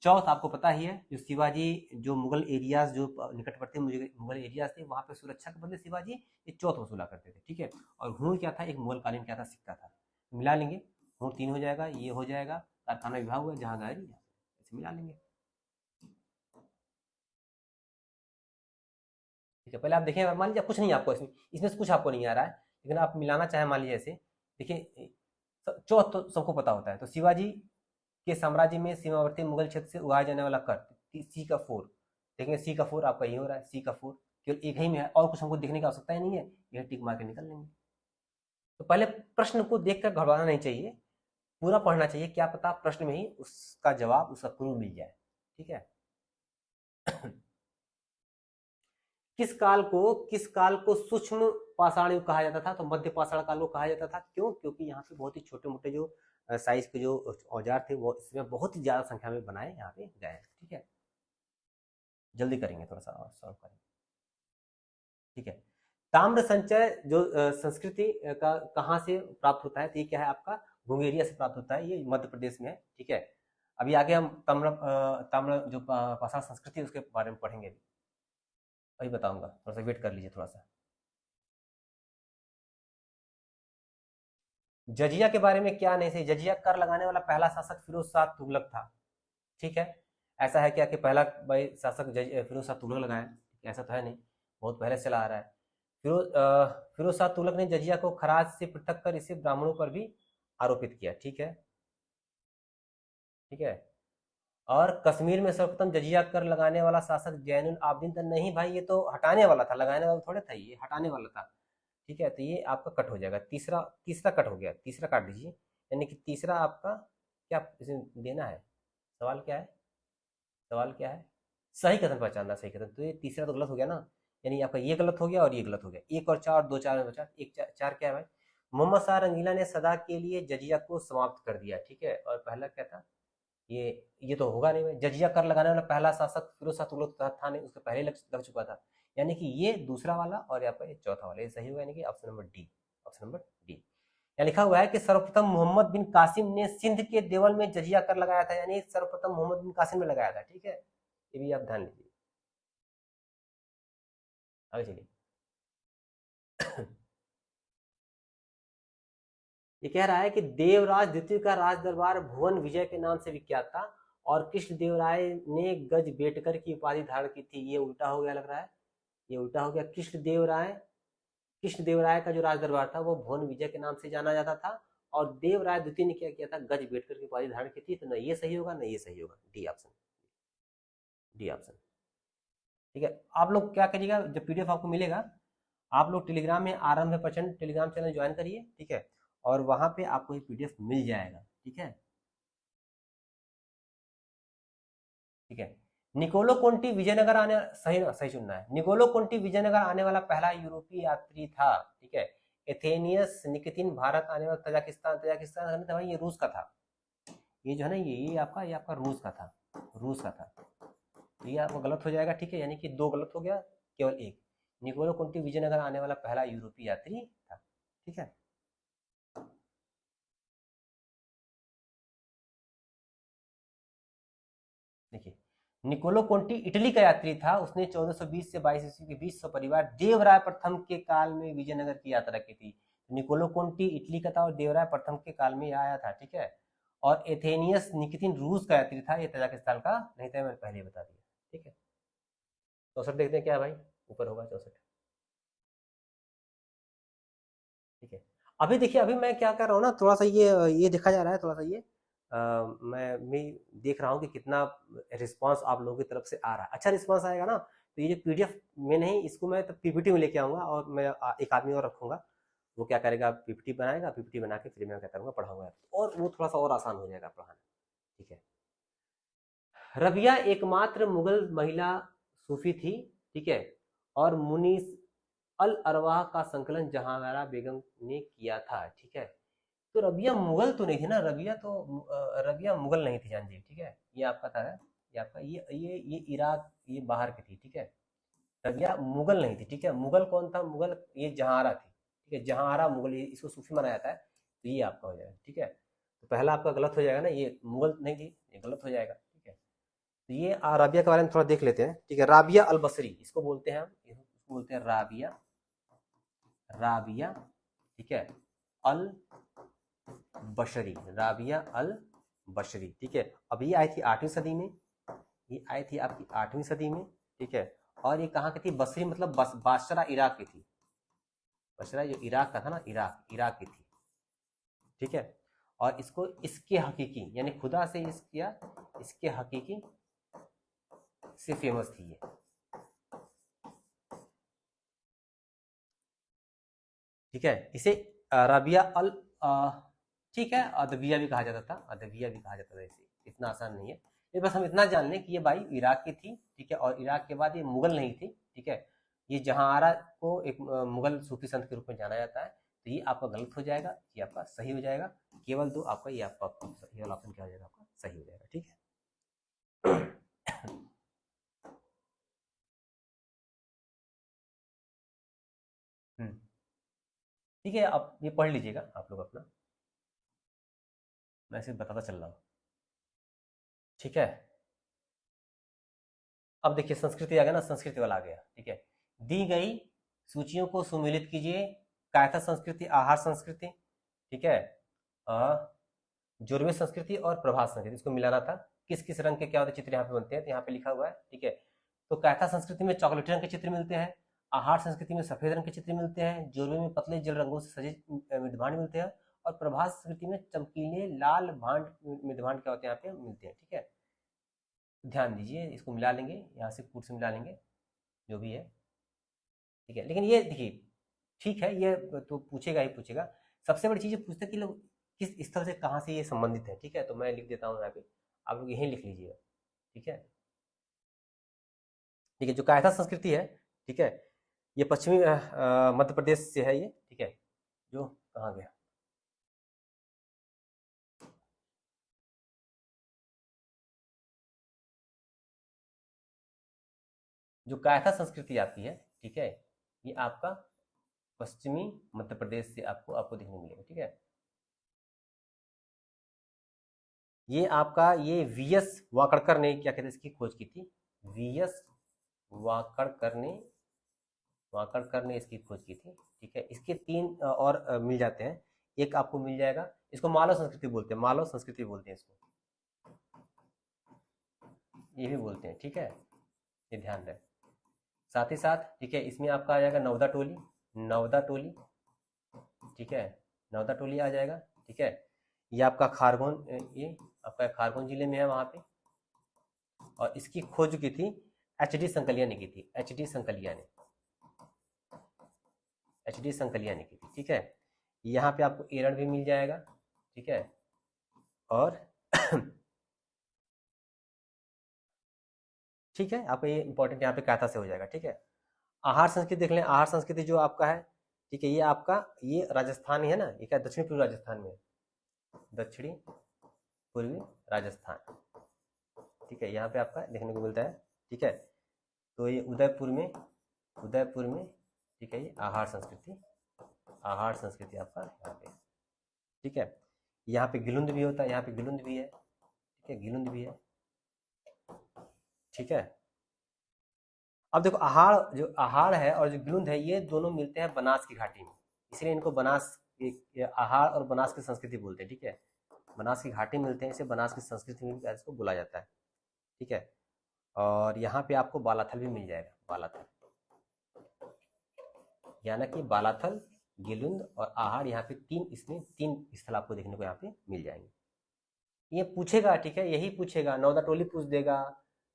चौथ आपको पता ही है, जो शिवाजी, जो मुगल एरियाज, जो निकटवर्ती मुगल एरियाज थे, वहां पे सुरक्षा के बदले शिवाजी ये चौथ वसूला करते थे। ठीक है। और हुण क्या था, एक मुगल कालीन क्या था, सिक्का था। मिला लेंगे, हुण 3 हो जाएगा, ये हो जाएगा, कारखाना विभाग हुआ, जहांदारी, ऐसे मिला लेंगे। ठीक है। पहले आप देखें, मान लीजिए कुछ नहीं आपको इसमें से कुछ आपको नहीं आ रहा है, लेकिन आप मिलाना चाहें, मान लीजिए ऐसे देखिए चौथ तो सबको पता होता है, तो शिवाजी के साम्राज्य में सीमावर्ती मुगल क्षेत्र से उगाया जाने वाला कर, सी का 4, देखेंगे सी का 4 आपका यही हो रहा है, सी का 4 केवल एक ही में है, और कुछ हमको देखने की आवश्यकता ही नहीं है, यह टिक मार के निकल लेंगे। तो पहले प्रश्न को देखकर घबराना नहीं चाहिए, पूरा पढ़ना चाहिए, क्या पता प्रश्न में ही उसका जवाब, उसका क्लू मिल जाए। ठीक है। किस काल को सूक्ष्म पाषाण युग कहा जाता था? तो मध्य पाषाण काल को कहा जाता था। क्यों? क्योंकि यहाँ पे बहुत ही छोटे मोटे जो साइज के जो औजार थे वो इसमें बहुत ही ज्यादा संख्या में बनाए यहाँ पे गए। ठीक है, जल्दी करेंगे, थोड़ा सा और सॉल्व करेंगे। ठीक है, ताम्र संचय जो संस्कृति का कहाँ से प्राप्त होता है? तो ये क्या है आपका? बुंगेरिया से प्राप्त होता है, ये मध्य प्रदेश में है। ठीक है, अभी आगे हम ताम्र जो पाषाण संस्कृति उसके बारे में पढ़ेंगे, अभी बताऊंगा, थोड़ा सा वेट कर लीजिए थोड़ा सा। जजिया के बारे में क्या नहीं सही? जजिया कर लगाने वाला पहला शासक फिरोज शाह तुगलक था। ठीक है, ऐसा है क्या कि पहला भाई शासक फिरोज शाह तुगलक लगाया? ऐसा तो है नहीं, बहुत पहले चला आ रहा है। फिरोज शाह तुगलक ने जजिया को खराज से पृथक कर इसे ब्राह्मणों पर भी आरोपित किया। ठीक है, ठीक है। और कश्मीर में सर्वप्रथम जजिया कर लगाने वाला शासक जैनुल आबदीन था। नहीं भाई, ये तो हटाने वाला था, लगाने वाला थोड़े था, ये हटाने वाला था। ठीक है, तो ये आपका कट हो जाएगा, तीसरा तीसरा कट हो गया, तीसरा काट दीजिए, यानी कि तीसरा आपका क्या इसमें देना है? सवाल क्या है? सवाल क्या है? सही कथन पहचानना, सही कथन। तो ये तीसरा तो गलत हो गया ना, यानी आपका ये गलत हो गया और ये गलत हो गया। एक और चार, दो चार में बचा, एक चार क्या है भाई? मोहम्मद शाह रंगीला ने सदा के लिए जजिया को समाप्त कर दिया। ठीक है, और पहला क्या था? ये तो होगा नहीं भाई, जजिया कर लगाने वाला पहला शासक फिरोज शाह तुगलक था नहीं, उसके पहले लग चुका था, यानी कि ये दूसरा वाला और यहाँ पर चौथा वाला, ये सही होगा, यानी कि option number D, option number D. यहाँ लिखा हुआ है कि सर्वप्रथम मोहम्मद बिन कासिम ने सिंध के देवल में जजिया कर लगाया था, यानी सर्वप्रथम मोहम्मद बिन कासिम ने लगाया था। ठीक है, ये भी आप ध्यान लीजिए। आगे चलिए। ये कह रहा है कि देवराज द्वितीय का राज दरबार भुवन विजय के नाम से विख्यात था और कृष्ण देव राय ने गज बेटकर की उपाधि धारण की थी। ये उल्टा हो गया लग रहा है, ये उल्टा हो गया। कृष्ण देव राय का जो राज दरबार था वो भुवन विजय के नाम से जाना जाता था, और देव राय द्वितीय ने क्या किया था? गज बेटकर की उपाधि धारण की थी। तो न ये सही होगा न ये सही होगा, डी ऑप्शन, डी ऑप्शन। ठीक है, आप लोग क्या करिएगा, जब पीडीएफ आपको मिलेगा, आप लोग टेलीग्राम में आरंभ प्रचंड टेलीग्राम चैनल ज्वाइन करिए। ठीक है, और वहां पे आपको ये पीडीएफ मिल जाएगा। ठीक है, ठीक है। निकोलो कोंटी विजयनगर आने, सही सही सुनना है, निकोलो कोंटी विजयनगर आने वाला पहला यूरोपीय यात्री था। ठीक है, एथेनियस निकितिन भारत आने वाला तजाकिस्तान, तजाकिस्तान था भाई, ये रूस का था। ये जो है ना, ये आपका रूस का था, रूस का था। तो ये आपको गलत हो जाएगा। ठीक है, यानी कि दो गलत हो गया, केवल एक। निकोलो कोंटी विजयनगर आने वाला पहला यूरोपीय यात्री था। ठीक है, देखिए, निकोलो कोंटी इटली का यात्री था। उसने 1420 से 22 ईस्वी के बीच सपरिवार देवराय प्रथम के काल में विजयनगर की यात्रा की थी। निकोलो कोंटी इटली का था और देवराय प्रथम के काल में आया था। ठीक है, और एथेनियस निकितिन रूस का यात्री था, ये तजाकिस्तान का नहीं था, मैंने पहले बता दिया। ठीक है, 64 देखते हैं क्या भाई, ऊपर होगा 64। ठीक है, अभी देखिए, अभी मैं क्या कर रहा हूँ ना, थोड़ा सा ये देखा जा रहा है, थोड़ा सा ये मैं देख रहा हूँ कि कितना रिस्पांस आप लोगों की तरफ से आ रहा है। अच्छा रिस्पांस आएगा ना, तो ये जो पीडीएफ में नहीं, इसको मैं तो पीपीटी में लेके आऊंगा, और मैं एक आदमी और रखूंगा, वो क्या करेगा, पीपीटी बनाएगा, पीपीटी बना के फिर मैं क्या करूँगा, पढ़ाऊंगा, और वो थोड़ा सा और आसान हो जाएगा पढ़ाना। ठीक है, रबिया एकमात्र मुगल महिला सूफी थी। ठीक है, और मुनीस अल अरवाह का संकलन जहानारा बेगम ने किया था। ठीक है, तो रबिया मुगल तो नहीं थी ना, रबिया मुगल नहीं थी जान जी। ठीक है, ये आपका था, ये आपका ये इराक, ये बाहर की थी। ठीक है, रबिया मुगल नहीं थी। ठीक है, मुगल कौन था? मुगल ये जहारा थी। ठीक है, जहारा मुगल, इसको सूफी माना जाता है, तो ये आपका हो जाएगा। ठीक है, तो पहला आपका गलत हो जाएगा ना, ये मुगल नहीं थी, ये गलत हो जाएगा। ठीक है, तो ये राबिया के बारे में थोड़ा देख लेते हैं। ठीक है, राबिया अल बसरी इसको बोलते हैं हम, इसको बोलते हैं राबिया, राबिया। ठीक है, अल बशरी, राबिया अल बशरी। ठीक है, अब ये आई थी 8वीं सदी में, ये आई थी आपकी 8वीं सदी में। ठीक है, और ये कहाँ की थी? बसरी मतलब बासरा इराक की थी, बसरा जो इराक का था ना, इराक की थी। ठीक है। और इसको इसके हकीकी यानी खुदा से इसकिया इसके हकीकी से फेमस थी ये, ठीक है। इसे रबिया अल ठीक है, अदबिया भी कहा जाता था, अदबिया भी कहा जाता था। इसे इतना आसान नहीं है, ये बस हम इतना जान लें कि ये बाई इराक की थी, ठीक है। और इराक के बाद ये मुगल नहीं थी, ठीक है। ये जहांआरा को एक मुगल सूफी संत के रूप में जाना जाता है। तो ये आपका गलत हो जाएगा, ये आपका सही हो जाएगा। केवल दो आपका ये आपका ये वाला ऑप्शन क्या हो जाएगा, आपका सही हो जाएगा, ठीक है। ठीक है, अब ये पढ़ लीजिएगा आप लोग अपना, मैं सिर्फ बताता चल रहा हूँ, ठीक है। अब देखिए संस्कृति आ गया ना, संस्कृति वाला आ गया, ठीक है। दी गई सूचियों को सुमेलित कीजिए। कायथा संस्कृति, आहार संस्कृति, ठीक है। जोरवे संस्कृति और प्रभात संस्कृति, इसको मिलाना था। किस किस रंग के क्या होते चित्र यहाँ पे बनते हैं, तो यहाँ पे लिखा हुआ है, ठीक है। तो कायथा संस्कृति में चॉकलेटी रंग के चित्र मिलते हैं, आहार संस्कृति में सफेद रंग के चित्र मिलते हैं, जोरवे में पतले जल रंगों से सजे मिधभांड मिलते हैं, और प्रभात संस्कृति में चमकीले लाल भांड मिधभांड क्या होते हैं यहाँ पे मिलते हैं, ठीक है। ध्यान दीजिए, इसको मिला लेंगे, यहाँ से कूट से मिला लेंगे, जो भी है, ठीक है। लेकिन ये देखिए ठीक है, ये तो पूछेगा ही पूछेगा। सबसे बड़ी चीज पूछता है कि लोग किस स्थल से कहाँ से ये संबंधित है, ठीक है। तो मैं लिख देता हूँ यहाँ पे, आप लोग यहीं लिख लीजिएगा, ठीक है। ठीक है, जो कायथा संस्कृति है, ठीक है, ये पश्चिमी मध्य प्रदेश से है ये, ठीक है। जो कहाँ गया, जो कायथा संस्कृति आती है, ठीक है, ये आपका पश्चिमी मध्य प्रदेश से आपको आपको देखने मिलेगा, ठीक है। ये आपका ये वीएस वाकड़कर ने क्या कहते हैं इसकी खोज की थी, वीएस वाकड़कर ने वाकड़कर ने इसकी खोज की थी, ठीक है। इसके तीन और मिल जाते हैं। एक आपको मिल जाएगा, इसको मालव संस्कृति बोलते हैं, मालव संस्कृति बोलते हैं इसको, ये भी बोलते हैं, ठीक है, ये ध्यान रहे। साथ ही साथ, ठीक है, इसमें आपका आ जाएगा नवदा टोली, नवदा टोली, ठीक है, नवदा टोली आ जाएगा, ठीक है। ये आपका खारगोन, ये आपका खारगोन जिले में है वहां पे, और इसकी खोज की थी एच डी संकलिया ने की थी, एच डी संकलिया ने, एच डी संकलिया ने की थी, ठीक है। यहाँ पे आपको एरड़ भी मिल जाएगा, ठीक है। और ठीक है, आपका ये इंपॉर्टेंट यहाँ पे कायथा से हो जाएगा, ठीक है। आहार संस्कृति देख लें, आहार संस्कृति जो आपका है, ठीक है, ये आपका ये राजस्थान ही है ना, ये क्या दक्षिणी पूर्वी राजस्थान में, दक्षिणी पूर्वी राजस्थान, ठीक है, यहाँ पे आपका देखने को मिलता है, ठीक है। तो ये उदयपुर में, उदयपुर में, ठीक है, ये आहार संस्कृति, आहार संस्कृति आपका यहाँ पे, ठीक है। यहाँ पे गिलुंद भी होता है, यहाँ पे गिलुंद भी है, ठीक है, गिलुंद भी है, ठीक है। अब देखो आहार, जो आहार है और जो गिलुंद है, ये दोनों मिलते हैं बनास की घाटी में, इसलिए इनको बनास, आहार और बनास की संस्कृति बोलते हैं, ठीक है। बनास की घाटी मिलते हैं, इसे बनास की संस्कृति में इसको बोला जाता है, ठीक है। और यहाँ पे आपको बालाथल भी मिल जाएगा, बालाथल, यानी कि बालाथल, गिलुंद और आहार, यहाँ पे तीन, इसमें तीन स्थल आपको देखने को यहाँ पे मिल जाएंगे। ये पूछेगा, ठीक है, यही पूछेगा, नौदा टोली पूछ देगा,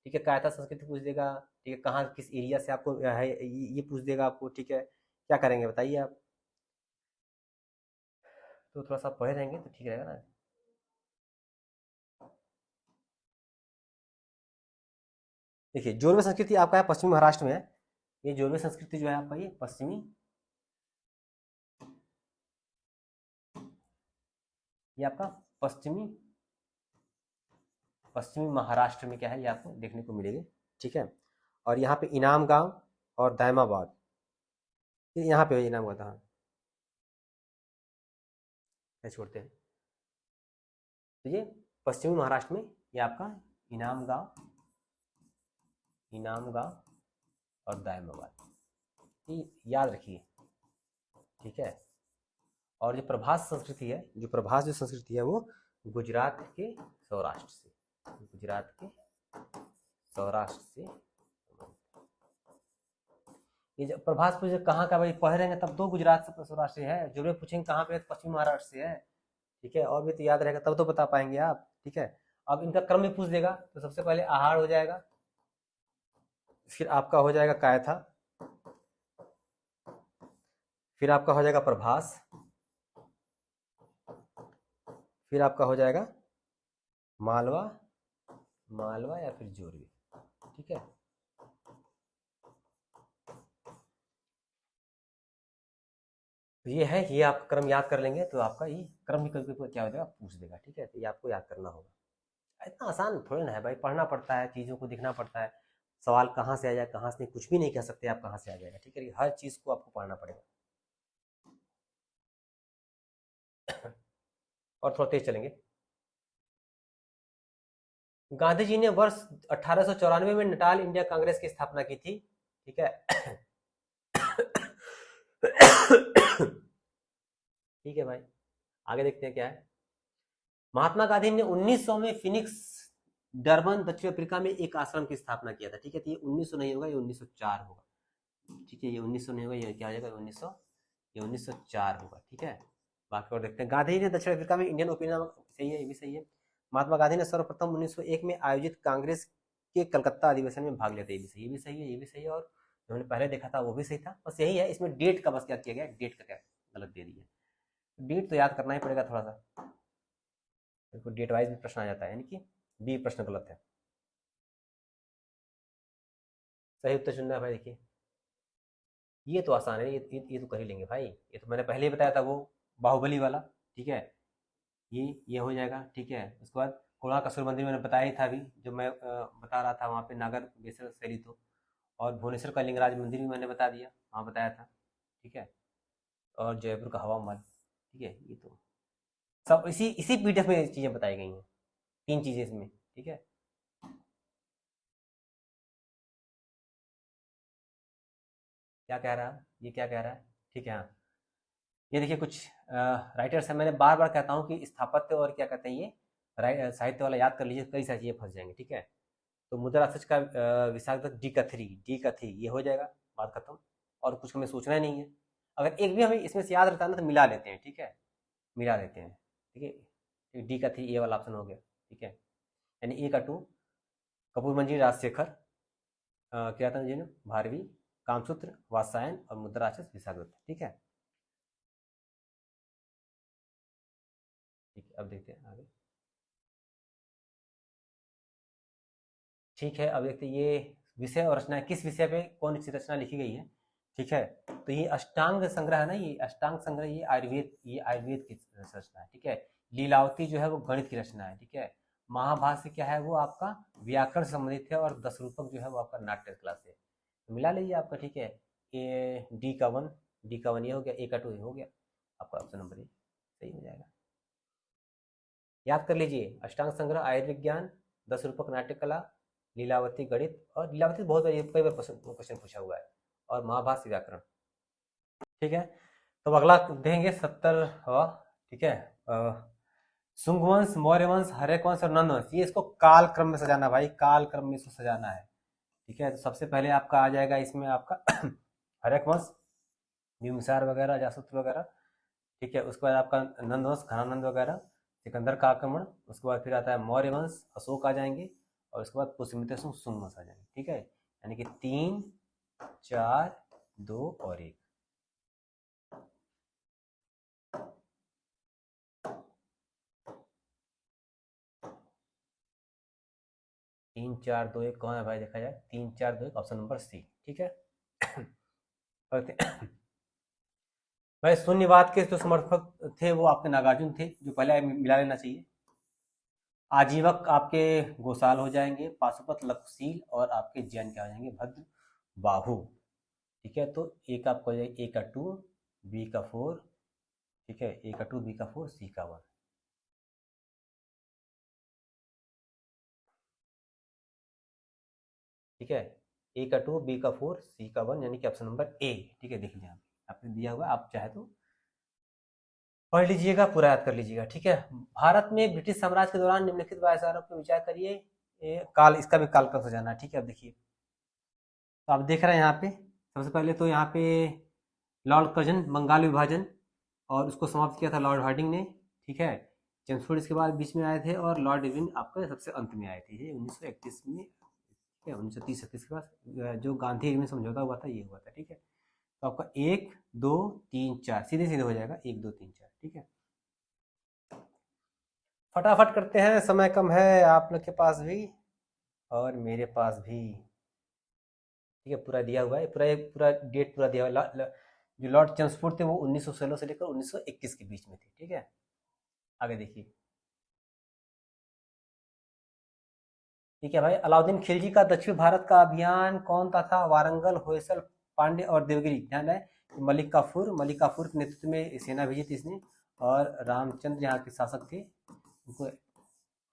ठीक है, कायथा संस्कृति पूछ देगा, ठीक है, कहाँ किस एरिया से आपको है ये पूछ देगा आपको, ठीक है। क्या करेंगे बताइए आप, तो थोड़ा सा पढ़े रहेंगे तो ठीक रहेगा ना। देखिए जोरवे संस्कृति आपका है पश्चिमी महाराष्ट्र में है, ये जोरवे संस्कृति जो है आपका ये पश्चिमी, ये आपका पश्चिमी पश्चिमी महाराष्ट्र में क्या है, ये आपको देखने को मिलेगी, ठीक है। और यहाँ पे इनाम गांव और दायमाबाद, यहाँ पे इनाम गांव था, छोड़ते हैं। तो ये पश्चिमी महाराष्ट्र में ये आपका इनाम गांव, इनाम गांव और दायमाबाद, ये याद रखिए, ठीक है। और जो प्रभास संस्कृति है, जो प्रभास जो संस्कृति है वो गुजरात के सौराष्ट्र से, गुजरात के सौराष्ट्र से, ये जब प्रभास पूछे कहाँ का, भाई पढ़ रहेंगे तब तो गुजरात से सौराष्ट्र से है, जो भी पूछेंगे कहाँ पे पश्चिम महाराष्ट्र से है, ठीक है, और भी तो याद रहेगा तब तो बता पाएंगे आप। ठीक है, अब इनका क्रम भी पूछ देगा, तो सबसे पहले आहार हो जाएगा, फिर आपका हो जाएगा कायथा, फिर आपका हो जाएगा प्रभास, फिर आपका हो जाएगा मालवा, मालवा या फिर जोरवी। ठीक है, तो ये है, ये आप क्रम याद कर लेंगे तो आपका ये क्रम भी कभी क्या हो जाएगा पूछ देगा। ठीक है, तो ये आपको याद करना होगा। इतना आसान थोड़ी ना है भाई, पढ़ना पड़ता है, चीज़ों को दिखना पड़ता है, सवाल कहाँ से आ जाए कहाँ से नहीं, कुछ भी नहीं कह सकते आप कहाँ से आ जाएगा। ठीक है, हर चीज़ को आपको पढ़ना पड़ेगा। और थोड़ा तेज चलेंगे। गांधी जी ने वर्ष 1894 में नटाल इंडिया कांग्रेस की स्थापना की थी। ठीक है, ठीक है भाई, आगे देखते हैं क्या है। महात्मा गांधी ने 1900 में फिनिक्स डरबन दक्षिण अफ्रीका में एक आश्रम की स्थापना किया था। ठीक है, तो ये 1900 नहीं होगा, ये 1904 होगा। ठीक है, ये 1900 नहीं होगा, ये क्या हो जाएगा 1900, ये 1904 होगा। ठीक है, बाकी और देखते हैं। गांधी ने दक्षिण अफ्रीका में इंडियन ओपिनियन, सही है, ये भी सही है। महात्मा गांधी ने सर्वप्रथम 1901 में आयोजित कांग्रेस के कलकत्ता अधिवेशन में भाग लिया था, ये भी सही है, ये भी सही है, ये भी सही है। और जो हमने पहले देखा था वो भी सही था, बस यही है इसमें डेट का बस क्या किया गया, डेट का क्या गलत दे दी है। डेट तो याद करना ही पड़ेगा थोड़ा सा, देखो डेट वाइज भी प्रश्न आ जाता है, यानी कि बी प्रश्न गलत है। सही उत्तर चुनना है भाई। देखिए ये तो आसान है, ये तो कर ही लेंगे भाई, ये तो मैंने पहले ही बताया था, वो बाहुबली वाला। ठीक है, ये हो जाएगा। ठीक है, उसके बाद कोणार्क सूर्य मंदिर मैंने बताया ही था अभी, जो मैं बता रहा था वहाँ पे नागर बेसर शैली तो, और भुवनेश्वर का लिंगराज मंदिर भी मैंने बता दिया, वहाँ बताया था। ठीक है, और जयपुर का हवा महल। ठीक है, ये तो सब इसी इसी पीडीएफ में चीज़ें बताई गई हैं, 3 चीज़ें इसमें। ठीक है, क्या कह रहा है, ये क्या कह रहा है। ठीक है, हाँ, ये देखिए कुछ राइटर्स है, मैंने बार बार कहता हूँ कि स्थापत्य और क्या कहते हैं ये साहित्य वाला याद कर लीजिए, कई सारी चीज़ें फंस जाएंगे। ठीक है, तो मुद्रा सच का विशाख डी कथरी, डी कथी, ये हो जाएगा, बात खत्म, और कुछ हमें सोचना ही नहीं है। अगर एक भी हमें इसमें से याद रहता है ना तो मिला लेते हैं। ठीक है, मिला लेते हैं। ठीक है, डी कथी ये वाला ऑप्शन हो गया। ठीक है, यानी ए का टू, कपूर मंजी राजशेखर, किरातन जी ने भारवी, कामसूत्र वात्सायन और मुद्रा राक्षस विशाखदत्त। ठीक है, ठीक है, अब देखते हैं आगे। ठीक है, अब देखते हैं ये विषय और रचना किस विषय पे कौन सी रचना लिखी गई है। ठीक है, तो ये अष्टांग संग्रह है ना, ये अष्टांग संग्रह, ये आयुर्वेद की रचना है। ठीक है, लीलावती जो है वो गणित की रचना है। ठीक है, महाभाष्य क्या है वो आपका व्याकरण से संबंधित है, और 10 रूपक जो है वो आपका नाट्य कला से है। तो मिला लीजिए आपका। ठीक है, ये डी का वन, डी का वन ये हो गया, ए का टू ये हो गया, आपका ऑप्शन नंबर ए सही हो जाएगा। याद कर लीजिए, अष्टांग संग्रह आयुर्विज्ञान, 10 रूपक नाट्य कला, लीलावती गणित, और लीलावती बहुत बार कई बार क्वेश्चन पूछा हुआ है, और महाभाष्य व्याकरण। ठीक है, तो अगला देखेंगे 70वां। ठीक है, शुंग वंश, मौर्य वंश, हर्यक वंश और नंद वंश, ये इसको काल क्रम में सजाना भाई, काल क्रम में इसको सजाना है। ठीक है, तो सबसे पहले आपका आ जाएगा इसमें आपका हर्यक वंश, बिंबिसार वगैरह, जासुत वगैरह। ठीक है, उसके बाद आपका नंद वंश, घनानंद वगैरह, सिकंदर का आक्रमण, उसके बाद फिर आता है मौर्य वंश, अशोक आ जाएंगे, और उसके बाद पुष्यमित्र शुंग वंश आ जाएंगे। ठीक है, यानी कि 3, 4, 2 और 1। 3, 4, 2, 1 कौन है भाई, देखा जाए 3, 4, 2, 1 ऑप्शन नंबर सी। ठीक है, भाई शून्यवाद के जो समर्थक थे वो आपके नागार्जुन थे, जो पहले मिला लेना चाहिए। आजीवक आपके गोसाल हो जाएंगे, पाशुपत लक्षशील, और आपके जैन क्या हो जाएंगे, भद्र बाहु। ठीक है, तो ए का आपको हो जाएगा, ए का 2, बी का 4। ठीक है, ए का 2, बी का 4, सी का 1। ठीक है, ए का 2, बी का 4, सी का 1, यानी कि ऑप्शन नंबर ए। ठीक है, देख लीजिए आपने दिया हुआ, आप चाहे तो पढ़ लीजिएगा, पूरा याद कर लीजिएगा। ठीक है, भारत में ब्रिटिश साम्राज्य के दौरान निम्नलिखित वायसरायों पर विचार करिए। काल, इसका भी काल कब जाना है। ठीक है, अब देखिए, तो आप देख रहे हैं यहाँ पे, सबसे पहले तो यहाँ पे लॉर्ड कर्जन बंगाल विभाजन, और उसको समाप्त किया था लॉर्ड हार्डिंग ने। ठीक है, चेम्सफोर्ड इसके बाद बीच में आए थे और लॉर्ड इरविन आपका सबसे अंत में आए थे, ये 1931 में, ठीक है, 1930-31 के बाद जो गांधी इरविन समझौता हुआ था ये हुआ था, ठीक है। तो आपका 1 2 3 4 सीधे सीधे हो जाएगा, 1 2 3 4, ठीक है। फटाफट करते हैं, समय कम है आप लोग के पास भी और मेरे पास भी, ठीक है। पूरा दिया हुआ है, पूरा डेट पूरा दिया हुआ है। जो लॉर्ड चेम्सफोर्ड थे वो 1916 से लेकर 1921 के बीच में थे, ठीक है। आगे देखिए, ठीक है भाई। अलाउद्दीन खिलजी का दक्षिण भारत का अभियान कौन सा था? वारंगल, होयसल, पांडे और देवगिरी। ध्यान है, मलिक काफूर के नेतृत्व में सेना भेजी थी इसने, और रामचंद्र यहाँ के शासक थे, उनको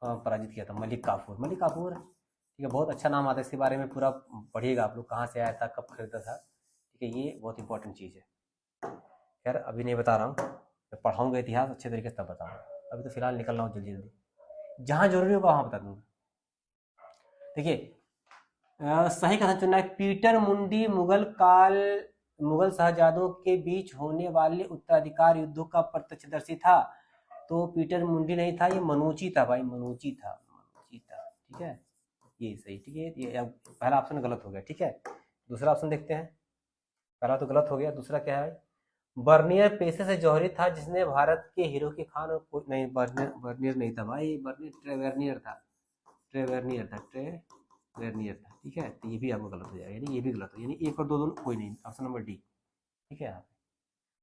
पराजित किया था। मलिक काफूर, ठीक है। बहुत अच्छा नाम आता है, इसके बारे में पूरा पढ़िएगा आप लोग, कहाँ से आया था, कब खरीदा था, ठीक है। ये बहुत इंपॉर्टेंट चीज़ है। खैर अभी नहीं बता रहा हूँ, मैं पढ़ाऊँगा इतिहास अच्छे तरीके से तब बताऊँगा, अभी तो फिलहाल निकल रहा हूँ जल्दी जल्दी, जहाँ जरूरी होगा वहाँ बता दूँगा। देखिए, सही कथन चुनना है। पीटर मुंडी मुगल शहजादों के बीच होने वाले उत्तराधिकार युद्धों का प्रत्यक्षदर्शी था। तो पीटर मुंडी नहीं था, ये मनूची था भाई, मनूची था, ठीक है। ये सही, ठीक है। ये पहला ऑप्शन गलत हो गया, ठीक है। दूसरा ऑप्शन देखते हैं, पहला तो गलत हो गया, दूसरा क्या है? बर्नियर पेशे से जौहरी था जिसने भारत के हीरो के खान और नहीं, बर्नियर नहीं था भाई, बर्नियर ट्रेवेर्नियर था, ठीक है। तो ये भी आपको गलत हो जाएगा, यानी ये भी गलत हो, यानी 1 और 2 दोनों कोई नहीं, ऑप्शन नंबर डी, ठीक है।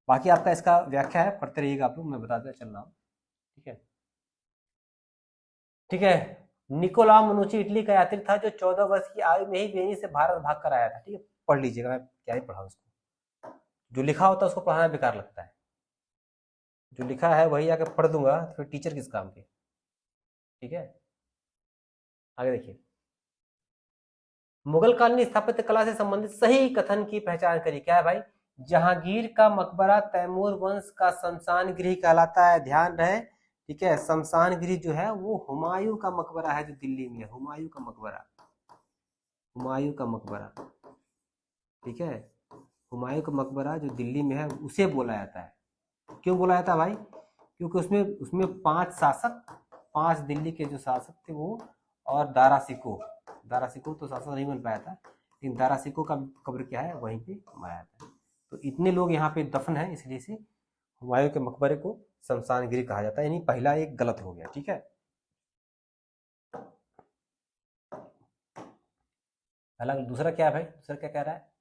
बाकी आपका इसका व्याख्या है, पढ़ते रहिएगा आप लोग, मैं बताते चल रहा हूँ, ठीक है। ठीक है, निकोला मनुची इटली का यात्री था जो 14 वर्ष की आयु में ही वेनिस से भारत भाग कर आया था, ठीक है। पढ़ लीजिएगा, मैं क्या ही पढ़ाऊँ उसको, जो लिखा होता है उसको पढ़ाना बेकार लगता है, जो लिखा है वही आके पढ़ दूंगा तो फिर टीचर किस काम के, ठीक है। आगे देखिए, मुगल कालीन स्थापत्य कला से संबंधित सही कथन की पहचान करिए। क्या है भाई? जहांगीर का मकबरा तैमूर वंश का शमशान गृह कहलाता है, ध्यान रहे, ठीक है। शमशान गृह जो है वो हुमायूं का मकबरा है जो दिल्ली में है, हुमायूं का मकबरा, ठीक है। हुमायूं का मकबरा जो दिल्ली में है उसे बोला जाता है। क्यों बोला जाता है भाई? क्योंकि उसमें उसमें 5 दिल्ली के जो शासक थे वो, और दारा सिको तो शासक नहीं बन पाया था, लेकिन दारा सिको का कब्र क्या है, वहीं पे बनाया था। तो इतने लोग यहाँ पे दफन है, इसलिए से हुमायूं के मकबरे को शमशान गृह कहा जाता है, यानी पहला एक गलत हो गया, ठीक है। पहला, दूसरा क्या है भाई? दूसरा क्या कह रहा है?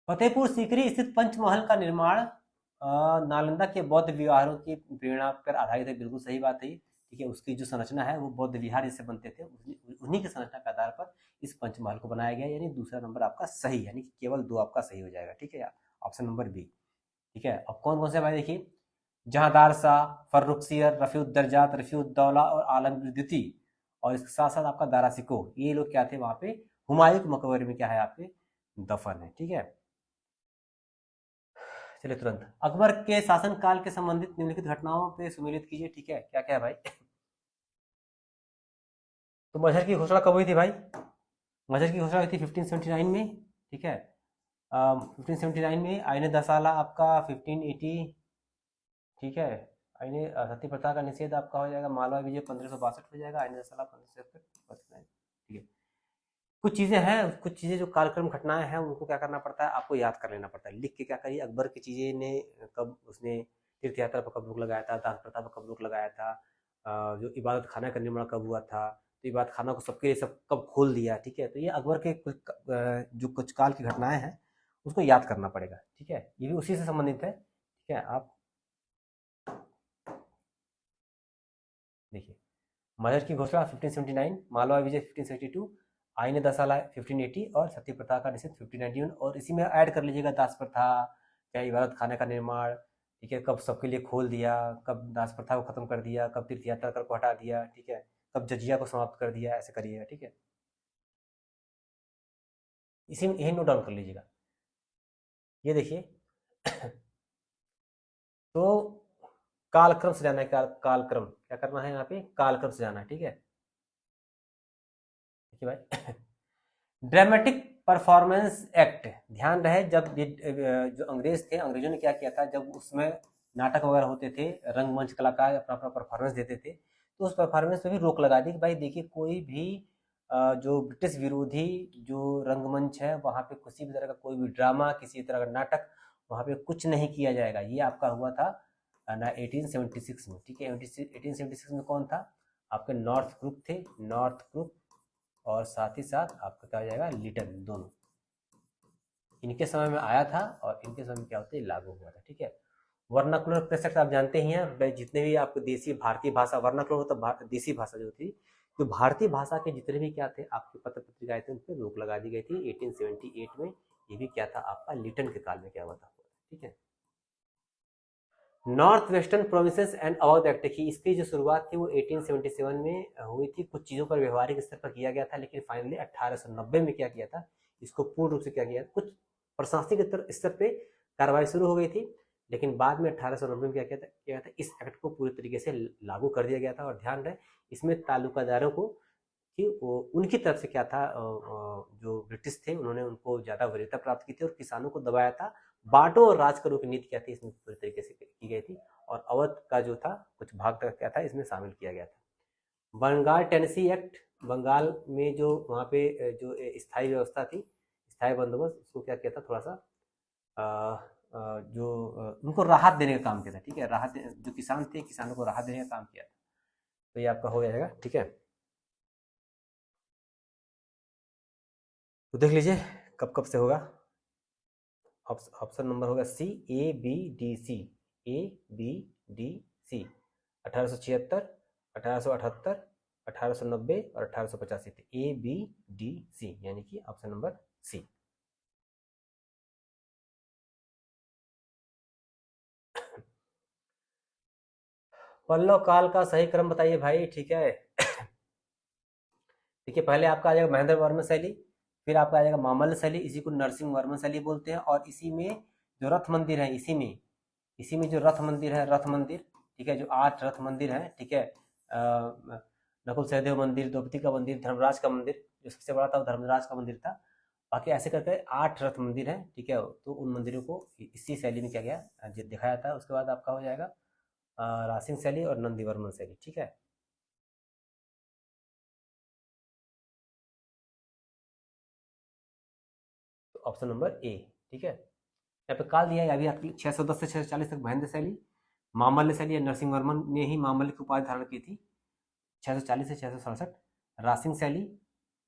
फतेहपुर सीकरी स्थित पंचमहल का निर्माण नालंदा के बौद्ध विहारों की प्रेरणा पर आधारित है, बिल्कुल सही बात है, ठीक है। उसकी जो संरचना है वो बौद्ध विहार जैसे बनते थे, उन्हीं की संरचना के आधार पर इस पंचमहल को बनाया गया, यानी दूसरा नंबर आपका सही है, यानी कि केवल 2 आपका सही हो जाएगा, ठीक है, ऑप्शन नंबर बी, ठीक है। अब कौन कौन से भाई देखिए, जहांदार शाह, फर्रुखसियर, रफीउद्दर्जात, रफीउद्दौला और आलमगीर द्वितीय, और इसके साथ साथ आपका दारा सिको, ये लोग क्या थे वहां पे हुमायूं के मकबरे में क्या है आपके दफन है, ठीक है। चलिए तुरंत, अकबर के शासनकाल के संबंधित निम्नलिखित घटनाओं पे सुमेलित कीजिए, ठीक है। क्या क्या है भाई? तो मजहर की घोषणा कब हुई थी भाई? मजहर की घोषणा हुई थी 1579 में, ठीक है। 1579 में। आईने दसाला आपका 1580, ठीक है। आईने सती प्रथा का निषेध आपका हो जाएगा, मालवा विजय 1562 हो जाएगा, आईने दसाला 1566, ठीक है। कुछ चीज़ें हैं, कुछ चीज़ें जो कालक्रम घटनाएं हैं उनको क्या करना पड़ता है, आपको याद कर लेना पड़ता है, लिख के क्या करिए, अकबर की चीज़ें ने कब उसने तीर्थ यात्रा पर कब रोक लगाया था, दान प्रथा पर कब रोक लगाया था, जो इबादत खाना का निर्माण कब हुआ था, तो इबादत खाना को सबके लिए सब कब खोल दिया, ठीक है। तो ये अकबर के जो कुछ काल की घटनाएं हैं उसको याद करना पड़ेगा, ठीक है। ये भी उसी से संबंधित है, ठीक है। आप देखिए, मजहर की घोषणा 1579, मालवा विजय 1562, आईने दसाला 1580 और सती प्रथा का निषेध 1591, और इसी में ऐड कर लीजिएगा दास प्रथा, क्या इबादत खाने का निर्माण, ठीक है, कब सबके लिए खोल दिया, कब दास प्रथा को खत्म कर दिया, कब तीर्थ यात्रा कर को हटा दिया, ठीक है, कब जजिया को समाप्त कर दिया, ऐसे करिएगा, ठीक है। इसी में यही नोट डाउन कर लीजिएगा। ये देखिए तो कालक्रम से जाना है, कालक्रम क्या करना है यहाँ पे, कालक्रम से जाना है, ठीक है। देखिए भाई, ड्रामेटिक परफॉर्मेंस एक्ट, ध्यान रहे, जब जो अंग्रेज थे, अंग्रेजों ने क्या किया था, जब उसमें नाटक वगैरह होते थे, रंगमंच कलाकार अपना अपना परफॉर्मेंस देते थे, तो उस परफॉर्मेंस पे भी रोक लगा दी कि भाई देखिए कोई भी जो ब्रिटिश विरोधी जो रंगमंच है वहाँ पे किसी भी तरह का कोई भी ड्रामा, किसी तरह का नाटक वहाँ पे कुछ नहीं किया जाएगा। ये आपका हुआ था ना 1876 में, ठीक है। 1876 में कौन था? आपके नॉर्थ ग्रुप थे, नॉर्थ ग्रुप, और साथ ही साथ आपका क्या हो जाएगा, लिटन, दोनों इनके समय में आया था और इनके समय में क्या होता है, लागू हुआ था, ठीक है। वर्नाकुलर प्रेस एक्ट आप जानते ही हैं, जितने भी आपको देसी भारतीय भाषा, वर्नाकुलर होता देसी भाषा जो थी, तो भारतीय भाषा के जितने भी क्या थे आपके पत्र पत्रिकाएं थे उन पर रोक लगा दी गई थी 1878 में। ये भी क्या था आपका लिटन के काल में क्या हुआ था, ठीक है। North western provinces and Awadh act की इसकी जो शुरुआत थी वो 1877 में हुई थी। कुछ चीज़ों पर व्यवहारिक स्तर पर किया गया था, लेकिन फाइनली 1890 में क्या किया था, इसको पूर्ण रूप से क्या किया, कुछ प्रशासनिक स्तर पे कार्रवाई शुरू हो गई थी, लेकिन बाद में 1890 में क्या किया था, इस एक्ट को पूरी तरीके से लागू कर दिया गया था। और ध्यान रहे इसमें तालुकादारों को कि उनकी तरफ से क्या था, जो ब्रिटिश थे उन्होंने उनको ज़्यादा वरीयता प्राप्त की थी और किसानों को दबाया था। बांटो और राज करो की नीति क्या थी इसमें पूरी तरीके से की गई थी, और अवध का जो था कुछ भाग तक क्या था इसमें शामिल किया गया था। बंगाल टेनेसी एक्ट, बंगाल में जो वहाँ पे जो स्थायी व्यवस्था थी, स्थायी बंदोबस्त, उसको क्या किया था, थोड़ा सा जो उनको राहत देने का काम किया था, ठीक है। राहत, जो किसान थे किसानों को राहत देने का काम किया था। तो ये आपका हो जाएगा, ठीक है। तो देख लीजिए कब कब से होगा। ऑप्शन नंबर होगा C, A B D C, A B D C. 1876, 1878, 1890 और 1885 थे, ए बी डी सी, यानी कि ऑप्शन नंबर सी। पल्लव काल का सही क्रम बताइए भाई, ठीक है। देखिए पहले आपका आ जाएगा महेंद्र वर्मन शैली, फिर आपका आ जाएगा मामल्ल शैली, इसी को नरसिंह वर्मन शैली बोलते हैं। और इसी में जो रथ मंदिर है, इसी में जो रथ मंदिर है, रथ मंदिर, ठीक है, जो 8 रथ मंदिर है, ठीक है। नकुल सहदेव मंदिर, द्रौपदी का मंदिर, धर्मराज का मंदिर, जो सबसे बड़ा था वो धर्मराज का मंदिर था। बाकी ऐसे करके 8 रथ मंदिर है, ठीक है। तो उन मंदिरों को इसी शैली में क्या गया, दिखाया था। उसके बाद आपका हो जाएगा रासिंग शैली और नंदीवर्मन शैली, ठीक है। तो ऑप्शन नंबर ए, ठीक है। यहाँ पे काल दिया है अभी आपकी 610 से 640 तक महेंद्र शैली, मामल्य शैली या नरसिंह वर्मन ने ही मामल्य की उपाधि धारण की थी। 640 से 667 रासिंग शैली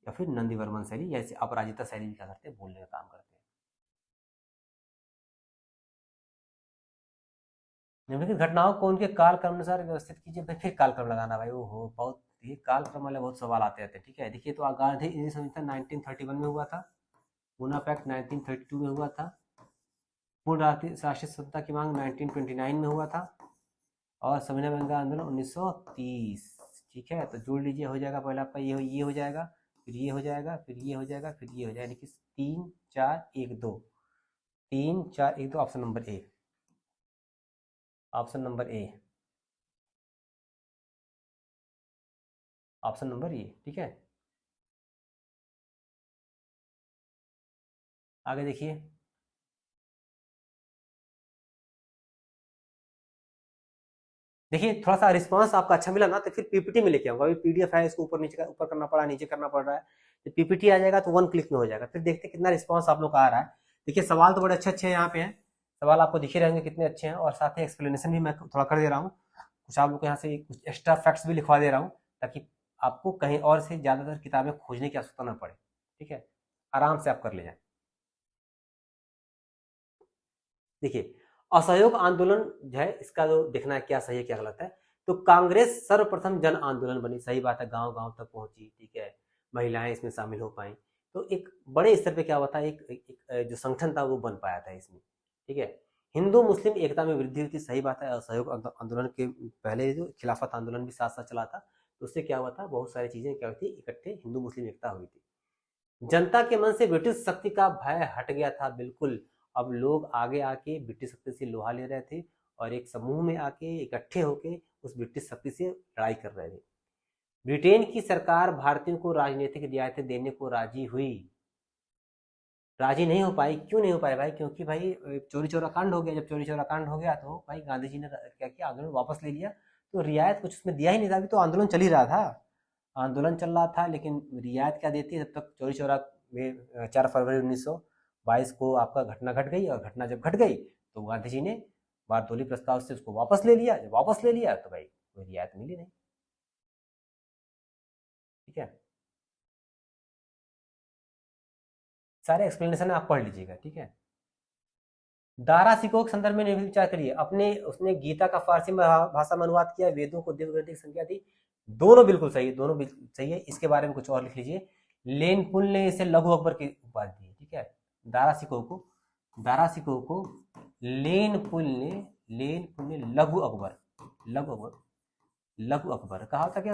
या फिर नंदीवर्मन शैली, या इसे अपराजिता शैली भी क्या करते हैं, बोलने का काम करते हैं। निम्नलिखित घटनाओं को उनके कालक्रम अनुसार व्यवस्थित कीजिए। भाई फिर कालक्रम लगाना भाई, वो हो बहुत, ये कालक्रम वाले बहुत सवाल आते रहते हैं, ठीक है। देखिए तो गांधी संहिता 1931 में हुआ था, पूना पैक्ट 1932 में हुआ था, पूर्ण राष्ट्रीय सत्ता की मांग 1929 में हुआ था, और सविनय अवज्ञा आंदोलन 1930, ठीक है। तो जोड़ लीजिए, हो जाएगा पहले आपका ये हो जाएगा, फिर ये हो जाएगा, फिर ये हो जाएगा, फिर ये हो जाएगा, यानी कि 3 4 1 2, 3 4 1 2, option number A, option number A, option number A, ठीक है। आगे देखिए, देखिए थोड़ा सा रिस्पांस आपका अच्छा मिला ना, तो फिर पीपीटी में लेके आऊंगा। अभी पीडीएफ है, इसको ऊपर नीचे ऊपर करना पड़ा, नीचे करना पड़ रहा है, तो पीपीटी आ जाएगा तो 1 क्लिक में हो जाएगा। फिर देखते कितना रिस्पांस आप लोग का आ रहा है। देखिए सवाल तो बड़े अच्छे अच्छे यहाँ पे हैं, सवाल आपको दिखे रहेंगे कितने अच्छे हैं, और साथ ही एक्सप्लेनेशन भी मैं थोड़ा कर दे रहा हूँ, कुछ आप लोग को यहाँ से कुछ एक्स्ट्रा फैक्ट्स भी लिखवा दे रहा हूँ, ताकि आपको कहीं और से ज्यादातर किताबें खोजने की आवश्यकता ना पड़े, ठीक है, आराम से आप कर ले जाए। देखिए असहयोग आंदोलन जो है, इसका जो देखना है क्या सही है क्या गलत है। तो कांग्रेस सर्वप्रथम जन आंदोलन बनी, सही बात है, गांव गांव तक पहुंची, ठीक है, महिलाएं इसमें शामिल हो पाई, तो एक बड़े स्तर पे क्या हुआ था, एक जो संगठन था वो बन पाया था इसमें, ठीक है। हिंदू मुस्लिम एकता में वृद्धि हुई थी, सही बात है। असहयोग आंदोलन के पहले जो खिलाफत आंदोलन भी साथ साथ चला था, तो उससे क्या हुआ था, बहुत सारी चीजें क्या हुई थी, इकट्ठे हिंदू मुस्लिम एकता हुई थी। जनता के मन से ब्रिटिश शक्ति का भय हट गया था, बिल्कुल। अब लोग आगे आके ब्रिटिश शक्ति से लोहा ले रहे थे, और एक समूह में आके इकट्ठे होके उस ब्रिटिश शक्ति से लड़ाई कर रहे थे। ब्रिटेन की सरकार भारतीयों को राजनीतिक रियायतें देने को राजी हुई, राजी नहीं हो पाई। क्यों नहीं हो पाए भाई? क्योंकि भाई चोरी चोरा कांड हो गया। जब चोरी चोरा कांड हो गया तो भाई गांधी जी ने क्या किया, आंदोलन वापस ले लिया। तो रियायत कुछ उसमें दिया ही नहीं था, अभी तो आंदोलन चल ही रहा था, आंदोलन चल रहा था, लेकिन रियायत क्या देती है जब तक चोरी चोरा में 4 फरवरी 1922 को आपका घटना घट गई, और घटना जब घट गई तो गांधी जी ने बारदोली प्रस्ताव से उसको वापस ले लिया। जब वापस ले लिया तो भाई कोई रियायत मिली नहीं। ठीक है, सारे एक्सप्लेनेशन आप पढ़ लीजिएगा। ठीक है, दारा सिकोह के संदर्भ में विचार करिए। अपने उसने गीता का फारसी भाषा में अनुवाद किया, वेदों को दिव्य की संज्ञा दी। दोनों बिल्कुल सही, दोनों बिल्कुल सही है। इसके बारे में कुछ और लिख लीजिए। लेनपुल ने इसे लघु अकबर की उपाधि दी। ठीक है, दारा सिकोह को, दारा सिकोह को लेनपुल ने लघु अकबर, लघु अकबर, लघु अकबर कहा था कि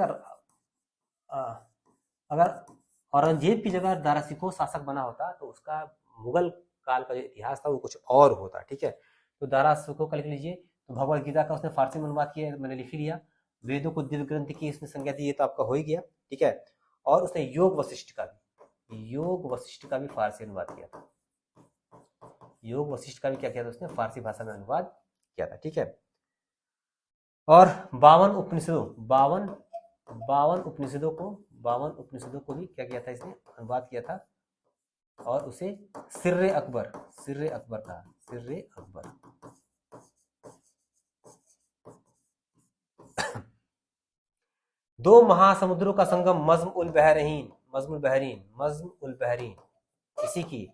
अगर औरंगजेब की जगह दारा सिकोह शासक बना होता तो उसका मुगल काल का जो इतिहास था वो कुछ और होता। ठीक है, तो दारा सिकोह का लिख लीजिए। तो भगवत गीता का उसने फारसी में अनुवाद किया, मैंने लिख लिया। वेदों को दिव्य ग्रंथ की इसने संज्ञा दी, ये तो आपका हो ही गया। ठीक है, और उसने योग वशिष्ठ का भी फारसी अनुवाद किया था। योग वशिष्ठ का भी क्या किया था उसने? फारसी भाषा में अनुवाद किया था। ठीक है, और 52 उपनिषदों, 52 उपनिषदों को भी क्या किया था इसने? अनुवाद किया था, और उसे सिर्रे अकबर कहा, सिर्रे अकबर। दो महासमुद्रों का संगम मज्म उल बहरीन, इसी की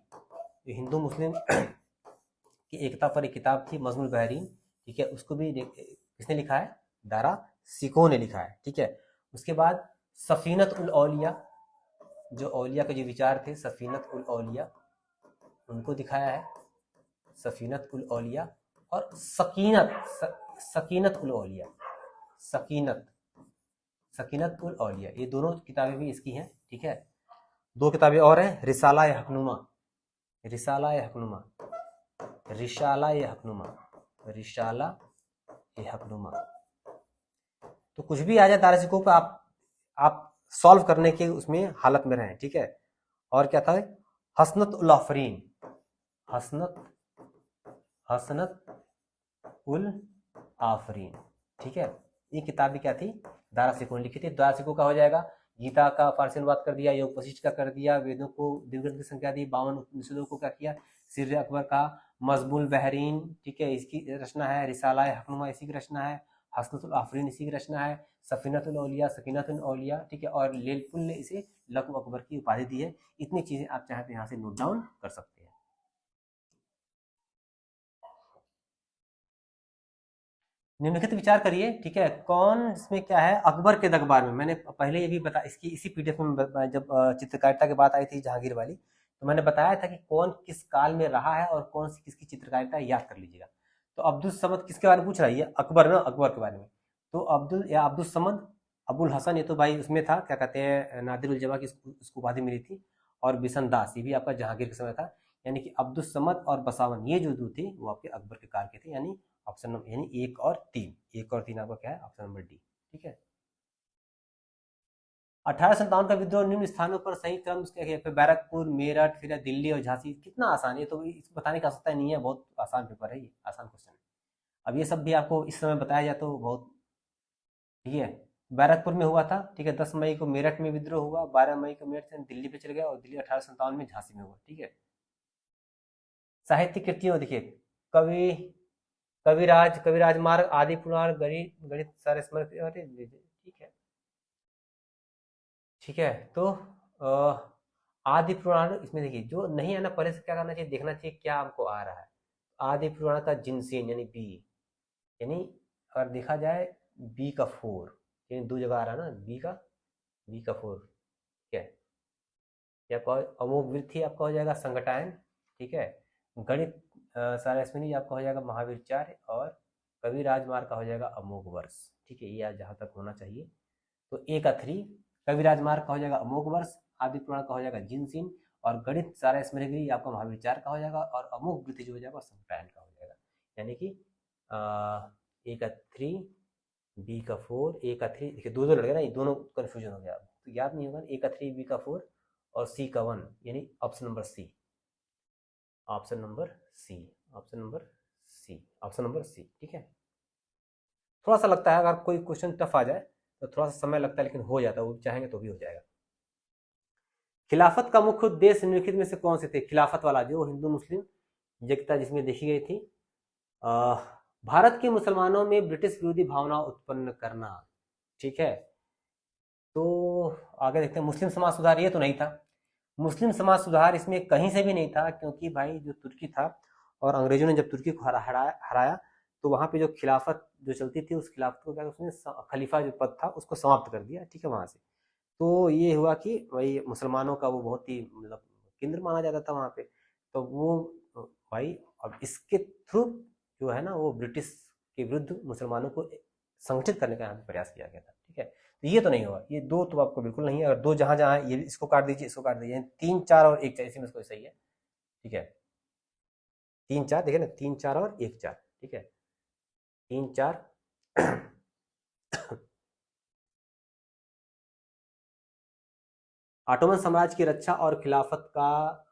जो हिंदू मुस्लिम की एकता पर एक किताब थी, मज्म उल बहरीन। ठीक है, उसको भी किसने लिखा है? दारा सिकोह ने लिखा है। ठीक है, उसके बाद सफीनत उल औलिया, जो औलिया के जो विचार थे, सफीनत उल औलिया, उनको दिखाया है, सफीनत उल औलिया। और सकीनत उल औलिया, सकीनत उल औलिया, ये दोनों किताबें भी इसकी हैं। ठीक है, दो किताबें और हैं, रिसाला हकनुमा, तो कुछ भी आ जाए दारा सिकोह पे आप सॉल्व करने के उसमें हालत में रहें। ठीक है, और क्या था? हसनत उल आफरीन, हसनत उल आफरीन। ठीक है, ये किताब भी क्या थी? दारा सिकोह ने लिखी थी। दारा सिकोह का हो जाएगा, गीता का फारसी अनुवाद कर दिया, योग वशिष्ठ का कर दिया, वेदों को दिव्य की संख्या दी, 52 उपनिषदों को क्या किया? सिर अकबर का। मजबुल बहरीन, ठीक है, इसकी रचना है। रिसाला हकनुमा इसी की रचना है। हसनतुल आफरीन इसी की रचना है। सकीनतुल औलिया, ठीक है, और लेलपुल ने इसे लघु अकबर की उपाधि दी है। इतनी चीजें आप चाहे तो यहाँ से नोट डाउन कर सकते हैं। निम्नलिखित विचार करिए। ठीक है, कौन इसमें क्या है? अकबर के दरबार में, मैंने पहले ये भी बता, इसकी इसी पीडीएफ में जब चित्रकारिता की बात आई थी जहांगीर वाली, तो मैंने बताया था कि कौन किस काल में रहा है और कौन सी किसकी चित्रकारिता, याद कर लीजिएगा। तो अब्दुल समद किसके बारे में पूछ रहा है? ये अकबर ना, अकबर के बारे में। तो अब्दुल समद, अबुल हसन, ये तो भाई उसमें था, क्या कहते हैं, नादिर उल जमा की उसको उपाधि मिली थी। और बिशन दास, ये भी आपका जहांगीर के समय था। यानी कि अब्दुल समद और बसावन, ये जो दो थे वो आपके अकबर के काल के थे। यानी ऑप्शन नंबर, यानी 1 और 3 आपका क्या है? Option number D. ठीक है, 1857 का विद्रोह निम्न स्थानों पर सही क्रम क्या है? फिर बैरकपुर, मेरठ, फिर दिल्ली और झांसी। कितना आसान है, तो बताने की आवश्यकता नहीं है, बहुत आसान पेपर है ये, आसान क्वेश्चन है। अब ये सब भी आपको इस समय बताया जाए तो बहुत, ठीक है। बैरकपुर में हुआ था, ठीक है, 10 मई को मेरठ में विद्रोह हुआ, 12 मई को मेरठ से दिल्ली पे चल गया, और दिल्ली 1857 में झांसी में हुआ। ठीक है, साहित्य कृतियों देखिए, कवि कविराज मार्ग, आदि पुराण, गणित गणित सारे स्मृति। ठीक है, ठीक है, तो आदि पुराण, इसमें देखिए जो नहीं आना पहले से क्या करना चाहिए? देखना चाहिए क्या हमको आ रहा है। आदि पुराण का जिनसेन यानी बी, यानी अगर देखा जाए बी का 4, यानी 2 जगह आ रहा है ना, बी का 4। ठीक है, ये आपका अमोघ वृत्ति आपका हो जाएगा संगठायन। ठीक है, गणित सारा इसमें नहीं, आपका हो जाएगा महावीर 4, और कवि राजमार्ग का हो जाएगा अमोघ वर्ष। ठीक है, ये जहाँ तक होना चाहिए। तो ए का 3, कवि राजमार्ग का हो जाएगा अमोघ वर्ष, आदि पुराण का हो जाएगा जिनसिन, और गणित सारा स्मृति आपका महावीर 4 का हो जाएगा, और अमोघ वृत्ति जो हो जाएगा संगठायन का हो जाएगा। यानी कि ए का 3, बी का 4, ए का 3, देखिए 2 लड़ गया ना, ये दोनों कन्फ्यूजन हो गया, तो याद नहीं होगा। ए का 3, बी का 4 और सी का 1, यानी option number C. Option number C, option number C, option number C. ठीक है, थोड़ा सा लगता है, अगर कोई क्वेश्चन टफ आ जाए तो थोड़ा सा समय लगता है, लेकिन हो जाता है, वो चाहेंगे तो भी हो जाएगा। खिलाफत का मुख्य उद्देश्य निम्नलिखित में से कौन से थे? खिलाफत वाला जो हिंदू मुस्लिम एकता जिसमें देखी गई थी, भारत के मुसलमानों में ब्रिटिश विरोधी भावना उत्पन्न करना। ठीक है, तो आगे देखते हैं। मुस्लिम समाज सुधार, ये तो नहीं था, मुस्लिम समाज सुधार इसमें कहीं से भी नहीं था, क्योंकि भाई जो तुर्की था और अंग्रेजों ने जब तुर्की को हराया तो वहां पे जो खिलाफत जो चलती थी, उस खिलाफत को क्या उसने खलीफा जो पद था उसको समाप्त कर दिया। ठीक है, वहां से तो ये हुआ कि भाई मुसलमानों का वो बहुत ही मतलब केंद्र माना जाता था वहां पे, तो वो भाई अब इसके थ्रू जो है ना वो ब्रिटिश के विरुद्ध मुसलमानों को संगठित करने का यहाँ पे प्रयास किया गया था। ठीक है, तो ये तो नहीं हुआ, ये दो तो आपको बिल्कुल नहीं है, अगर दो जहां जहां ये इसको काट दीजिए, इसको काट दीजिए, 3 4 और 1 4 इसी में इसको सही है। ठीक है, 3 4 देखिए ना, 3 4 और 1 4। ठीक है, 3 4 ऑटोमन साम्राज्य की रक्षा और खिलाफत का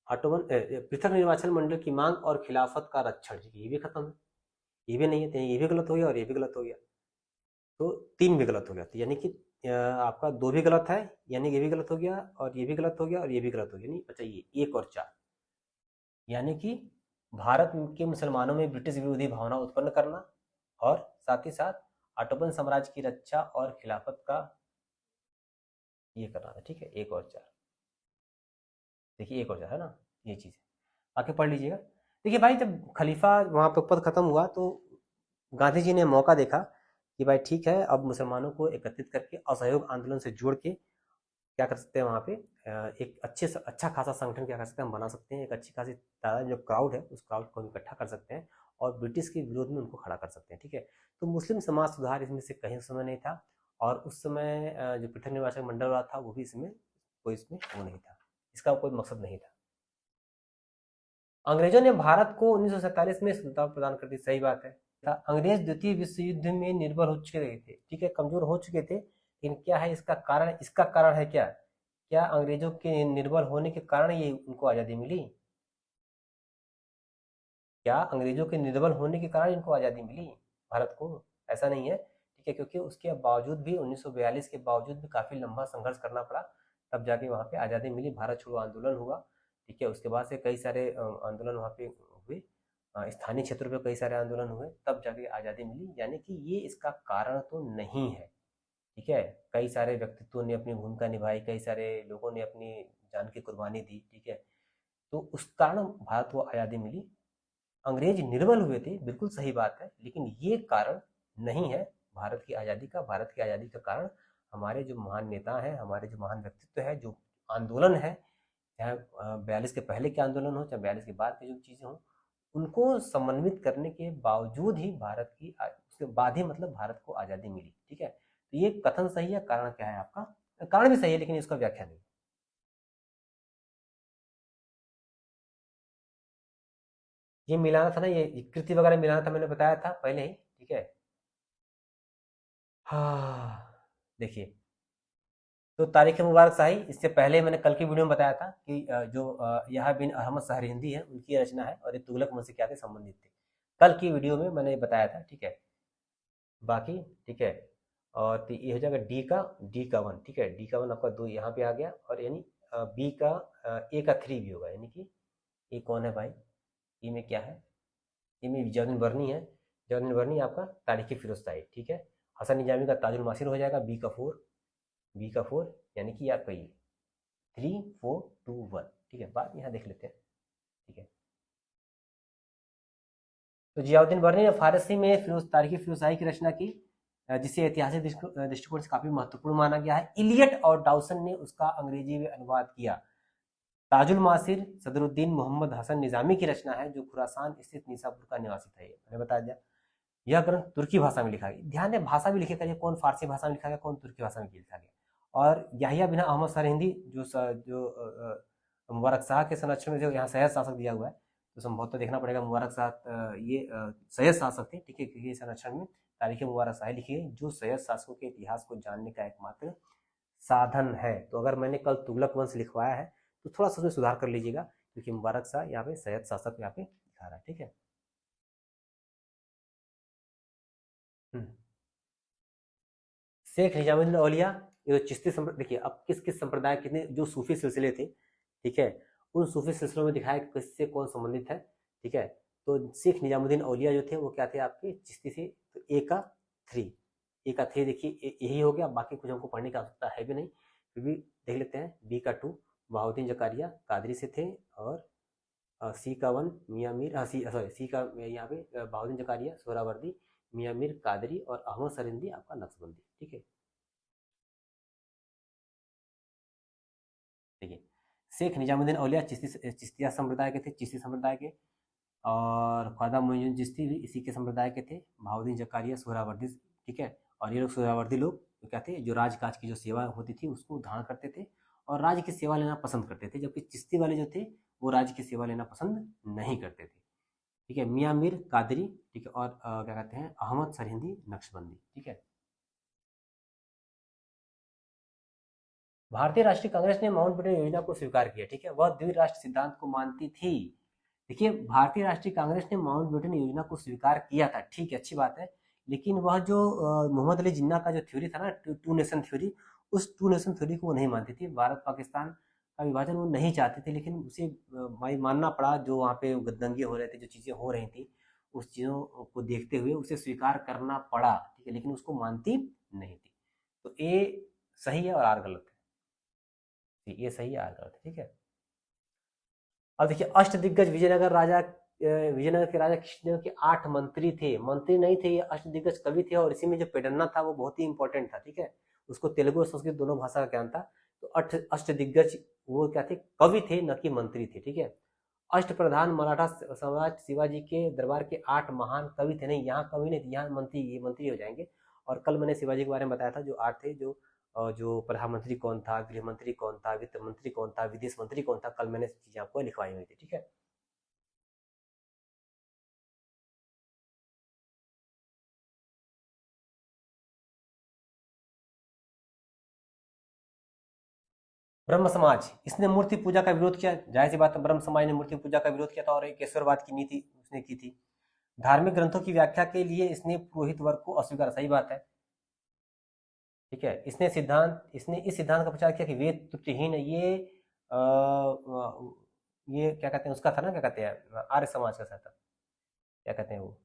ऑटोमन पृथक निर्वाचन मंडल की मांग और खिलाफत का रक्षण, ये भी खत्म है, ये भी नहीं है, तो ये भी गलत हो गया और ये भी गलत हो गया, तो 3 भी गलत हो गया, तो यानी कि आपका 2 भी गलत है, यानी ये भी गलत हो गया और ये भी गलत हो गया और ये भी गलत हो गया, नहीं बचा ये 1 और 4, यानी कि भारत के मुसलमानों में ब्रिटिश विरोधी भावना उत्पन्न करना और साथ ही साथ ऑटोमन साम्राज्य की रक्षा और खिलाफत का ये करना था। ठीक है, 1 और 4, देखिए 1 और 4 है ना, ये चीज़ है, आके पढ़ लीजिएगा। देखिए भाई, जब खलीफा वहाँ पर पद खत्म हुआ तो गांधी जी ने मौका देखा कि भाई ठीक है, अब मुसलमानों को एकत्रित करके असहयोग आंदोलन से जोड़ के क्या कर सकते हैं, वहाँ पे एक अच्छा खासा संगठन क्या कर सकते हैं, हम बना सकते हैं, एक अच्छी खासी तादाद जो क्राउड है उस क्राउड को इकट्ठा कर सकते हैं और ब्रिटिश के विरोध में उनको खड़ा कर सकते हैं। ठीक है, तो मुस्लिम समाज सुधार इसमें से कहीं उस समय नहीं था, और उस समय जो पृथक निर्वाचक मंडल वाला था वो भी इसमें कोई इसमें वो नहीं था, इसका कोई मकसद नहीं था। अंग्रेजों ने भारत को 1947 में स्वतंत्रता प्रदान कर दी, सही बात है। अंग्रेज द्वितीय विश्व युद्ध में निर्भर हो चुके थे, ठीक है, कमजोर हो चुके थे, लेकिन क्या है इसका कारण? इसका कारण है क्या? क्या अंग्रेजों के निर्बल होने के कारण ये उनको आज़ादी मिली? क्या अंग्रेजों के निर्बल होने के कारण इनको आज़ादी मिली भारत को? ऐसा नहीं है। ठीक है, क्योंकि उसके बावजूद भी 1942 के बावजूद भी काफ़ी लंबा संघर्ष करना पड़ा, तब जाके वहाँ पे आज़ादी मिली, भारत छोड़ो आंदोलन हुआ। ठीक है, उसके बाद से कई सारे आंदोलन वहाँ पे हुए, स्थानीय क्षेत्रों पे कई सारे आंदोलन हुए, तब जाके आज़ादी मिली, यानी कि ये इसका कारण तो नहीं है। ठीक है, कई सारे व्यक्तित्वों ने अपनी भूमिका निभाई, कई सारे लोगों ने अपनी जान की कुर्बानी दी। ठीक है, तो उस कारण भारत को आज़ादी मिली। अंग्रेज निर्बल हुए थे, बिल्कुल सही बात है, लेकिन ये कारण नहीं है भारत की आज़ादी का। भारत की आज़ादी का कारण हमारे जो महान नेता हैं, हमारे जो महान व्यक्तित्व है, जो आंदोलन है, चाहे 42 के पहले के आंदोलन हो, चाहे 42 के बाद की जो चीज़ें हों, उनको समन्वित करने के बावजूद ही भारत की उसके बाद ही मतलब भारत को आज़ादी मिली। ठीक है, तो ये कथन सही है, कारण क्या है आपका? कारण भी सही है, लेकिन इसका व्याख्या नहीं। ये मिलाना था ना, ये कृति वगैरह मिलाना था, मैंने बताया था पहले ही। ठीक है, हाँ देखिए, तो तारीख मुबारक शाही, इससे पहले मैंने कल की वीडियो में बताया था कि जो यह बिन अहमद सहरिंदी है उनकी रचना है, और ये तुगलक वंश से क्या थे, संबंधित थे। कल की वीडियो में मैंने बताया था। ठीक है, बाकी ठीक है, और तो ये हो जाएगा डी का 1। ठीक है, डी का 1 आपका 2 यहाँ पे आ गया, और यानी बी का ए का 3 भी होगा, यानी कि ये कौन है भाई, ई में क्या है, ई में जौनदीन बर्नी है, जौनदीन बर्नी आपका तारीख फिरोज शाही। ठीक है, हसन निजामी का ताजुल मासिर हो जाएगा, बी का 4 यानी कि आपका ये 3 4 2 1। ठीक है, बात यहाँ देख लेते हैं। ठीक है, तो जियाउद्दीन बर्नी ने फारसी में तारीख फिरोजशाही की रचना की, जिसे ऐतिहासिक दृष्टिकोण से काफी महत्वपूर्ण माना गया है। इलियट और डाउसन ने उसका अंग्रेजी में अनुवाद किया। ताजुल मासिर सदरुद्दीन मोहम्मद हसन निजामी की रचना है, जो खुरासान स्थित निसापुर का निवासी था, ये मैंने बता दिया। यह ग्रंथ तुर्की भाषा में लिखा गया, ध्यान दें भाषा भी लिखे करिए, कौन फारसी भाषा में लिखा गया, कौन तुर्की भाषा में लिखा गया। और याहिया बिन अहमद सरहिंदी जो मुबारक शाह के संरक्षण में जो यहाँ सैयद शासक दिया हुआ है, तो संभवतः देखना पड़ेगा मुबारक शाह ये सैयद शासक थे। ठीक है, क्योंकि संरक्षण में तारीख मुबारक शाही लिखी गई, जो सैयद शासकों के इतिहास को जानने का एकमात्र साधन है। तो अगर मैंने कल तुगलक वंश लिखवाया है तो थोड़ा सा उसमें सुधार कर लीजिएगा, क्योंकि मुबारक शाह यहाँ पे सैयद शासक यहाँ पे दिखा रहा है। ठीक है। शेख निजामुद्दीन औलिया, ये चिश्ती संप्रदाय, देखिए अब किस किस संप्रदाय कितने जो सूफी सिलसिले थे, ठीक है, उन सूफी सिलसिलों में दिखाया किससे कौन संबंधित है। ठीक है, तो शेख निजामुद्दीन औलिया जो थे वो क्या थे आपके चिश्ती से। तो ए का थ्री देखिए यही हो गया, बाकी कुछ हमको पढ़ने की आवश्यकता है भी नहीं, फिर भी देख लेते हैं। बी का 2 बहाउद्दीन जकारिया कादरी से थे, और सी का 1 मियाँ मीर, सी का यहाँ पे बहाउद्दीन जकारिया सोहरावर्दी, मियाँ मीर कादरी, और अहमद सरिंदी आपका नक्शबंदी। ठीक है। देखिए शेख निजामुद्दीन औलिया चिश्तिया संप्रदाय के थे, चिश्ती संप्रदाय के, और ख्वाजा मोइनुद्दीन चिश्ती भी इसी के संप्रदाय के थे, बहाउद्दीन जकारिया सोहरावर्दी। ठीक है, और ये लोग सोहरावर्दी लोग क्या थे, जो राजकाज की जो सेवा होती थी उसको धारण करते थे और राज्य की सेवा लेना पसंद करते थे, जबकि चिश्ती वाले जो थे वो राज्य की सेवा लेना पसंद नहीं करते थे। ठीक है, मियाँ मीर कादरी, ठीक है, और क्या कहते हैं अहमद सरहिंदी नक्शबंदी। ठीक है। भारतीय राष्ट्रीय कांग्रेस ने माउंटबेटन योजना को स्वीकार किया। ठीक है, वह द्विराष्ट्र सिद्धांत को मानती थी। देखिए भारतीय राष्ट्रीय कांग्रेस ने माउंटबेटन योजना को स्वीकार किया था, ठीक है, अच्छी बात है, लेकिन वह जो मोहम्मद अली जिन्ना का जो थ्योरी था ना, टू नेशन थ्योरी, उस टू नेशन थ्योरी को वो नहीं मानती थी। भारत पाकिस्तान का विभाजन वो नहीं चाहती थी, लेकिन उसे भाई मानना पड़ा, जो वहाँ पे दंगे हो रहे थे, जो चीज़ें हो रही थी, उस चीज़ों को देखते हुए उसे स्वीकार करना पड़ा। ठीक है, लेकिन उसको मानती नहीं थी। तो ए सही है और आर गलत है। ये सही है, आर गलत है। ठीक है। अब देखिए अष्टदिग्गज विजयनगर राजा, विजयनगर के राजा कृष्णदेव के 8 मंत्री थे, मंत्री नहीं थे, ये अष्टदिग्गज कवि थे, और इसी में जो पेडन्ना था वो बहुत ही इंपॉर्टेंट था। ठीक है, उसको तेलुगु और संस्कृत दोनों भाषा का ज्ञान था। तो अष्टदिग्गज वो क्या थे, कवि थे, न कि मंत्री थे। ठीक है, अष्ट प्रधान मराठा सम्राट शिवाजी के दरबार के 8 महान कवि थे, नहीं यहाँ कवि नहीं थे, यहाँ मंत्री, ये मंत्री हो जाएंगे। और कल मैंने शिवाजी के बारे में बताया था, जो 8 थे, जो प्रधानमंत्री कौन था, गृह मंत्री कौन था, वित्त मंत्री कौन था, विदेश मंत्री कौन था, कल मैंने चीजें आपको लिखवाई हुई थी। ठीक है। ब्रह्म समाज, इसने मूर्ति पूजा का विरोध किया, जाहिर सी बात है, ब्रह्म समाज ने मूर्ति पूजा का विरोध किया था, और एक ईश्वरवाद की नीति उसने की थी। धार्मिक ग्रंथों की व्याख्या के लिए इसने पुरोहित वर्ग को अस्वीकार, सही बात है। ठीक है, इसने इस सिद्धांत का प्रचार किया कि वेद त्रुटिहीन है। ये क्या कहते हैं उसका था ना, क्या कहते हैं आर्य समाज का था, क्या कहते हैं वो,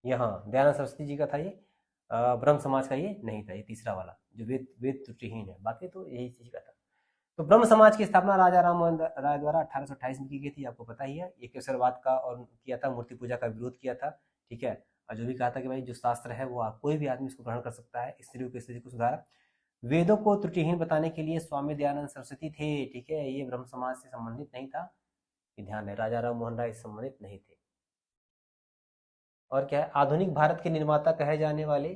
ये हाँ दयानंद सरस्वती जी का था ये। ब्रह्म समाज का ये नहीं था, ये तीसरा वाला जो वेद वेद त्रुटिहीन है, बाकी तो यही चीज का था। तो ब्रह्म समाज की स्थापना राजा राम मोहन राय द्वारा 1828 में की गई थी, आपको पता ही है। ये केसरवाद का और किया था, मूर्ति पूजा का विरोध किया था। ठीक है, और जो भी कहा था कि भाई जो शास्त्र है वो कोई भी आदमी इसको ग्रहण कर सकता है, स्त्रियों की स्थिति को सुधारा। वेदों को त्रुटिहीन बताने के लिए स्वामी दयानंद सरस्वती थे। ठीक है, ये ब्रह्म समाज से संबंधित नहीं था, ये ध्यान है, राजा राम मोहन राय से संबंधित नहीं थे। और क्या है, आधुनिक भारत के निर्माता कहे जाने वाले,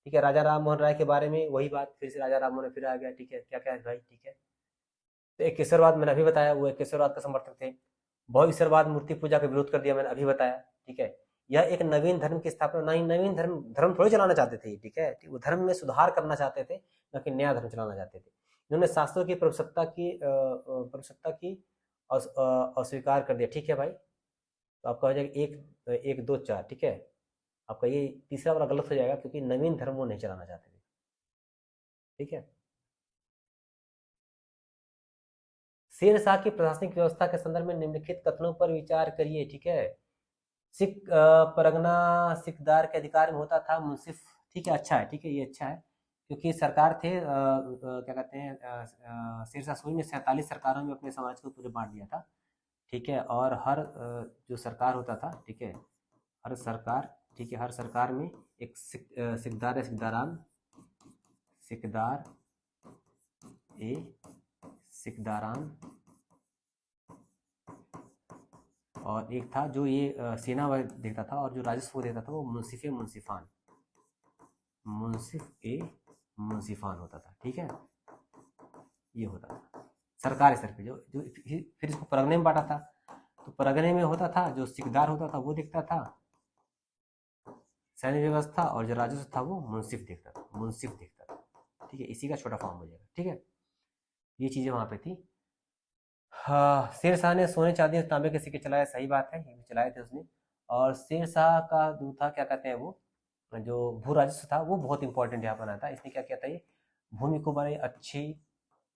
ठीक है, राजा राम मोहन राय के बारे में वही बात फिर से राजा राम मोहन फिर आ गया। ठीक है, क्या क्या है भाई। ठीक है, तो एक केसरवाद मैंने अभी बताया, वो एक केसरवाद का समर्थक थे। बहु ईश्वरवाद, मूर्ति पूजा का विरोध कर दिया, मैंने अभी बताया। ठीक है, यह एक नवीन धर्म की स्थापना, नहीं नवीन धर्म धर्म थोड़ी चलाना चाहते थे। ठीक है, वो धर्म में सुधार करना चाहते थे, न कि नया धर्म चलाना चाहते थे। इन्होंने शास्त्रों की प्रभुसत्ता की अस्वीकार कर दिया। ठीक है भाई, तो आपका हो जाएगा 1 1 2 4। ठीक है, आपका ये तीसरा वाला गलत हो जाएगा, क्योंकि नवीन धर्म वो नहीं चलाना चाहते थे। ठीक है, शेर शाह की प्रशासनिक व्यवस्था के संदर्भ में निम्नलिखित कथनों पर विचार करिए। ठीक है, सिख परगना सिकदार के अधिकार में होता था, मुंसिफ। ठीक है, अच्छा है, ठीक है, ये अच्छा है, क्योंकि सरकार थे क्या कहते हैं शेर शाह सूरी ने 47 सरकारों में अपने समाज को पूरे बांट दिया था। ठीक है, और हर जो सरकार होता था, ठीक है, हर सरकार, ठीक है, हर सरकार में एक सिकदार या सिकदारान, सिकदार ए सिकदारान, और एक था जो ये सेना देखता था, और जो राजस्व देता था वो मुंसिफ ए मुंसिफान, मुंसिफ ए मुंसिफान होता था। ठीक है, ये होता था सरकारी स्तर पे, जो जो फिर इसको परगने में बांटा था। तो परगने में होता था जो सिकदार होता था वो देखता था सैन्य व्यवस्था, और जो राजस्व था वो मुंसिफ देखता था, मुंसिफ देखता था। ठीक है, इसी का छोटा फॉर्म हो जाएगा। ठीक है, ये चीजें वहां पे थी। हाँ, शेर शाह ने सोने चांदी और तांबे के सिक्के चलाए, सही बात है, ये भी चलाए थे उसने। और शेर शाह का जो था, क्या कहते हैं वो, जो भू राजस्व था वो बहुत इंपॉर्टेंट यहाँ बना था। इसने क्या किया था, ये भूमि को बड़े अच्छी,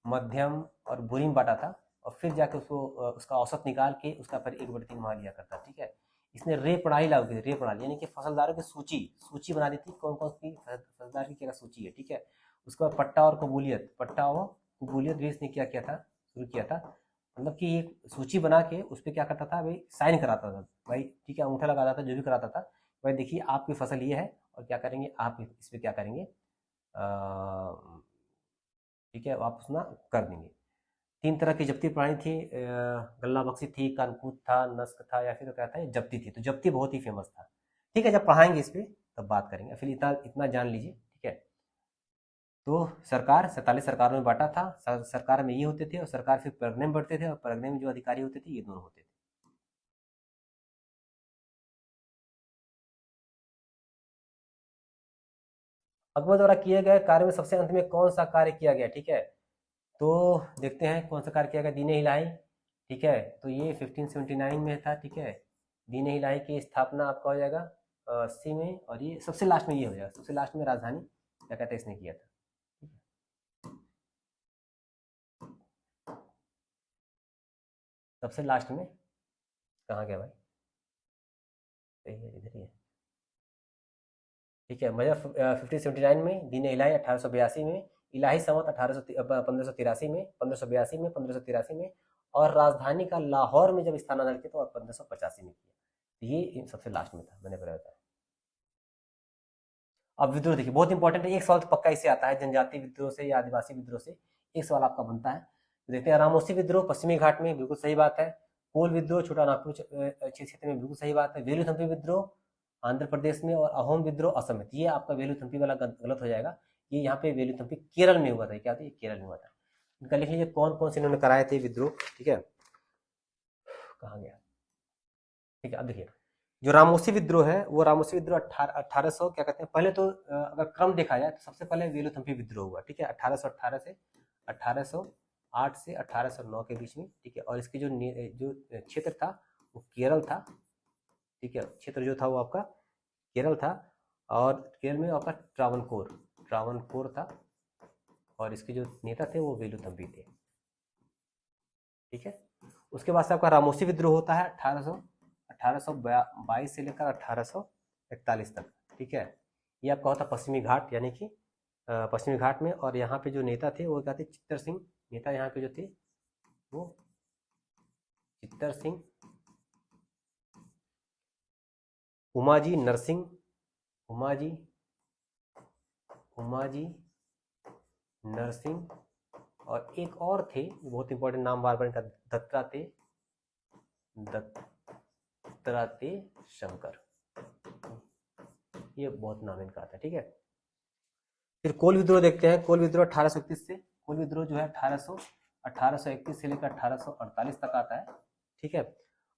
मध्यम और बुरी में बांटा था, और फिर जाके उसको उसका औसत निकाल के उसका फिर 1/3 वहाँ लिया करता, ठीक है। इसने रे प्रणाली लागू की, रे प्रणाली यानी कि फसलदारों की सूची सूची बना दी थी, कौन कौन सी फसलदार की क्या सूची है, ठीक है। उसके बाद पट्टा और कबूलियत, पट्टा और कबूलियत भी इसने क्या किया था, शुरू किया था। मतलब कि एक सूची बना के उस पर क्या करता था भाई, साइन कराता था भाई, ठीक है, अंगूठा लगाता था, जो भी कराता था भाई, देखिए आपकी फसल ये है और क्या करेंगे आप इस पर क्या करेंगे, ठीक है, वापस ना कर देंगे। 3 तरह की जब्ती प्रणाली थी, गल्ला बख्शी थी, कानकूट था, नस्क था, या फिर क्या था, जब्ती थी। तो जब्ती बहुत ही फेमस था, ठीक है। जब पढ़ाएंगे इस पे तब बात करेंगे, फिर इतना इतना जान लीजिए, ठीक है। तो सरकार 47 सरकारों में बांटा था, सरकार में ये होते थे और सरकार फिर परगने में बढ़ते थे, और परगने में जो अधिकारी होते थे ये दोनों होते थे। अकबर द्वारा किए गए कार्य में सबसे अंत में कौन सा कार्य किया गया, ठीक है। तो देखते हैं कौन सा कार्य किया गया, दीन इलाही, ठीक है। तो ये 1579 में था, ठीक है। दीन इलाही की स्थापना आपका हो जाएगा 80 में, और ये सबसे लास्ट में ये हो जाएगा, सबसे लास्ट में राजधानी क्या कहते हैं इसने किया था, ठीक है। सबसे लास्ट में कहाँ गया भाई, सही है, इधर ही है, ठीक है। मजा 1579 में, दीन इलाही 1882 में, इलाही संवत 1583 में, 1582 में, 1583 में, और राजधानी का लाहौर में जब स्थानांतरण किया तो और 1585 में किया। तो ये सबसे लास्ट में था, मैंने बताया। अब विद्रोह देखिए बहुत इंपॉर्टेंट है, एक सवाल तो पक्का इससे आता है, जनजाति विद्रोह से या आदिवासी विद्रोह से एक सवाल आपका बनता है। तो देखते हैं, रामोसी विद्रोह पश्चिमी घाट में, बिल्कुल सही बात है। कोल विद्रोह छोटा नागपुर क्षेत्र में, बिल्कुल सही बात है। वेलुथम्पी विद्रोह आंध्र प्रदेश में, और अहोम विद्रोह असम में। ये आपका वेलुथम्पी वाला गलत हो जाएगा, ये यहाँ पे वेलुथम्पी केरल में हुआ था, क्या था, ये केरल में हुआ था। इनका लिख लीजिए कौन कौन से इन्होंने कराए थे विद्रोह, ठीक है। कहाँ गया, ठीक है। अब देखिए जो रामोसी विद्रोह है, वो रामोसी विद्रोह 1800 क्या कहते हैं, पहले तो अगर क्रम देखा जाए तो सबसे पहले वेलुथम्पी विद्रोह हुआ, ठीक है, 1818 से 1808 से 1809 के बीच में, ठीक है। और इसके जो क्षेत्र था वो केरल था, ठीक है। क्षेत्र जो था वो आपका केरल था, और केरल में आपका ट्रावनकोर ट्रावनकोर था, और इसके जो नेता थे वो वेलुथम्पी थे, ठीक है। उसके बाद से आपका रामोसी विद्रोह होता है 1822 से लेकर 1841 तक, ठीक है। ये आपका होता पश्चिमी घाट, यानी कि पश्चिमी घाट में। और यहाँ पे जो नेता थे वो क्या थे, चित्तर सिंह नेता यहाँ पे जो थे वो चित्तर सिंह, उमाजी नरसिंह, उमाजी उमाजी नरसिंह, और एक और थे बहुत इंपॉर्टेंट नाम, बार बार इनका, दत्ताते शंकर, ये बहुत नाम इनका आता है, ठीक है। फिर कोल विद्रोह देखते हैं, कोल विद्रोह 1831 से, कोल विद्रोह जो है 1831 से लेकर 1848 तक आता है, ठीक है।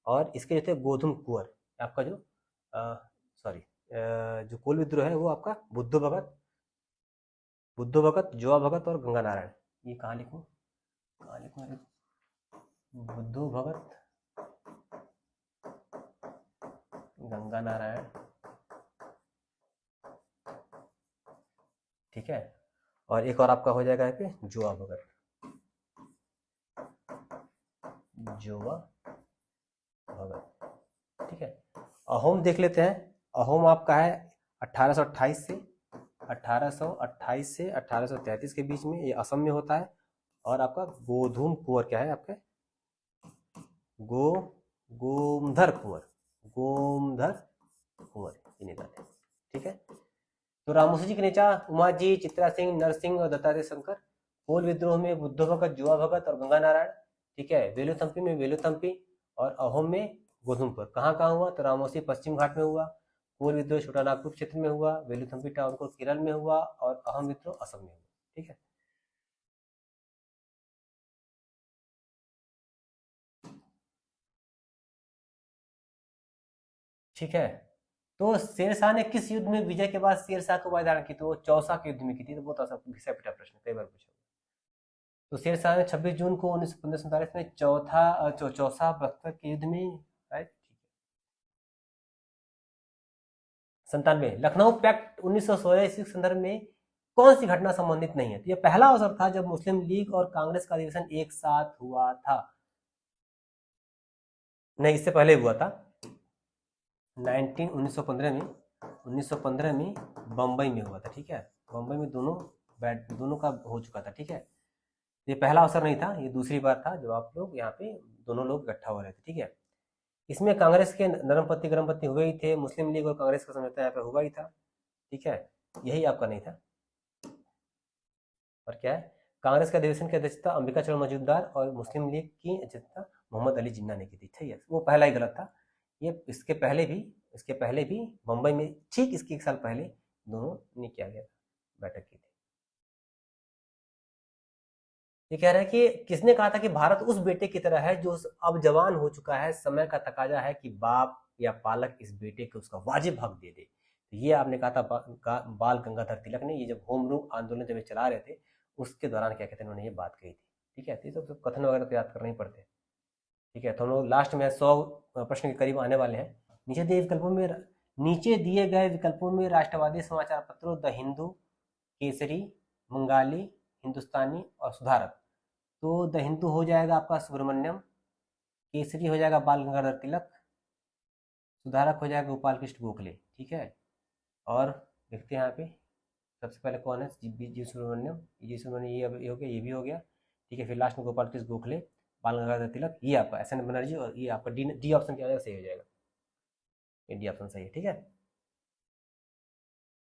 और इसके जो थे गोधुम कुंवर, आपका जो सॉरी जो कोल विद्रोह है वो आपका बुद्धो भगत, जोआ भगत और गंगा नारायण। ये कहाँ लिखूं, बुद्धो भगत, गंगा नारायण, ठीक है। और एक और आपका हो जाएगा यहाँ पे जोआ भगत, जोआ भगत, ठीक है। अहोम देख लेते हैं, अहोम आपका है 1828 से 1833 के बीच में, ये असम में होता है। और आपका गोधूम कुंवर क्या है आपका, गो गोमधर कुंवर, गोमधर कुंवर ये नेता थे, ठीक है। तो रामोसी जी के नेता उमा जी, चित्रा सिंह, नरसिंह और दत्तात्रेय शंकर। कोल विद्रोह में बुद्धो भगत, जुआ भगत और गंगा नारायण, ठीक है। वेलुथम्पी में वेलुथम्पी, और अहोम में गोधुमपुर। कहाँ कहाँ हुआ, तो रामोसी पश्चिम घाट में हुआ, कोल विद्रोह छोटा नागपुर क्षेत्र में हुआ, वेलुथम्पी टाउनकोर केरल में हुआ, और अहोम विद्रोह असम में हुआ, ठीक है। ठीक है। तो शेरशाह ने किस युद्ध में विजय के बाद शेरशाह को बलिदान की, तो वो चौसा के युद्ध में की थी। तो बहुत घिसा पिटा प्रश्न, कई बार पूछा। तो शेर शाह ने 26 जून को 1947 में चौसा बख्तर के युद्ध में, राइट। 97 लखनऊ पैक्ट 1916 ईस्वी के संदर्भ में कौन सी घटना संबंधित नहीं है? तो यह पहला अवसर था जब मुस्लिम लीग और कांग्रेस का अधिवेशन एक साथ हुआ था। नहीं, इससे पहले हुआ था 1915 में बम्बई में हुआ था, ठीक है। बम्बई में दोनों का हो चुका था, ठीक है। ये पहला अवसर नहीं था, ये दूसरी बार था जब आप लोग यहाँ पे दोनों लोग इकट्ठा हो रहे थे, ठीक है। इसमें कांग्रेस के नरमपंथी गरमपंथी हुए ही थे, मुस्लिम लीग और कांग्रेस का समझौता यहाँ पे हुआ ही था, ठीक है। यही आपका नहीं था। और क्या है, कांग्रेस के अधिवेशन की अध्यक्षता अंबिका चरण मजूमदार और मुस्लिम लीग की अध्यक्षता मोहम्मद अली जिन्ना ने की थी, ठीक है। वो पहला ही गलत था। ये इसके पहले भी मुंबई में ठीक इसके एक साल पहले दोनों ने किया गया था, बैठक की थी। ये कह रहा है कि किसने कहा था कि भारत उस बेटे की तरह है जो अब जवान हो चुका है, समय का तकाजा है कि बाप या पालक इस बेटे को उसका वाजिब हक दे दे। तो ये आपने कहा था बाल गंगाधर तिलक ने, ये जब होम रूल आंदोलन जब चला रहे थे उसके दौरान क्या कहते हैं उन्होंने ये बात कही थी, ठीक है। तो सब कथन वगैरह तो याद करना ही पड़ते हैं, ठीक है। तो हम लोग लास्ट में 100 प्रश्न के करीब आने वाले हैं। नीचे दिए गए विकल्पों में राष्ट्रवादी समाचार पत्रों द हिंदू, केसरी, बंगाली, हिंदुस्तानी और सुधारक। तो द हिंदू हो जाएगा आपका सुब्रमण्यम, केसरी हो जाएगा बाल गंगाधर तिलक, सुधारक हो जाएगा गोपाल कृष्ण गोखले, ठीक है। और देखते हैं यहाँ पे सबसे पहले कौन है, जी सुब्रमण्यम, ये हो गया, ये भी हो गया, ठीक है। फिर लास्ट में गोपाल कृष्ण गोखले, बाल गंगाधर तिलक, ये आपका एस एन बनर्जी, और ये आपका डी ऑप्शन क्या हो जाएगा, सही हो जाएगा, ये डी ऑप्शन सही है, ठीक है।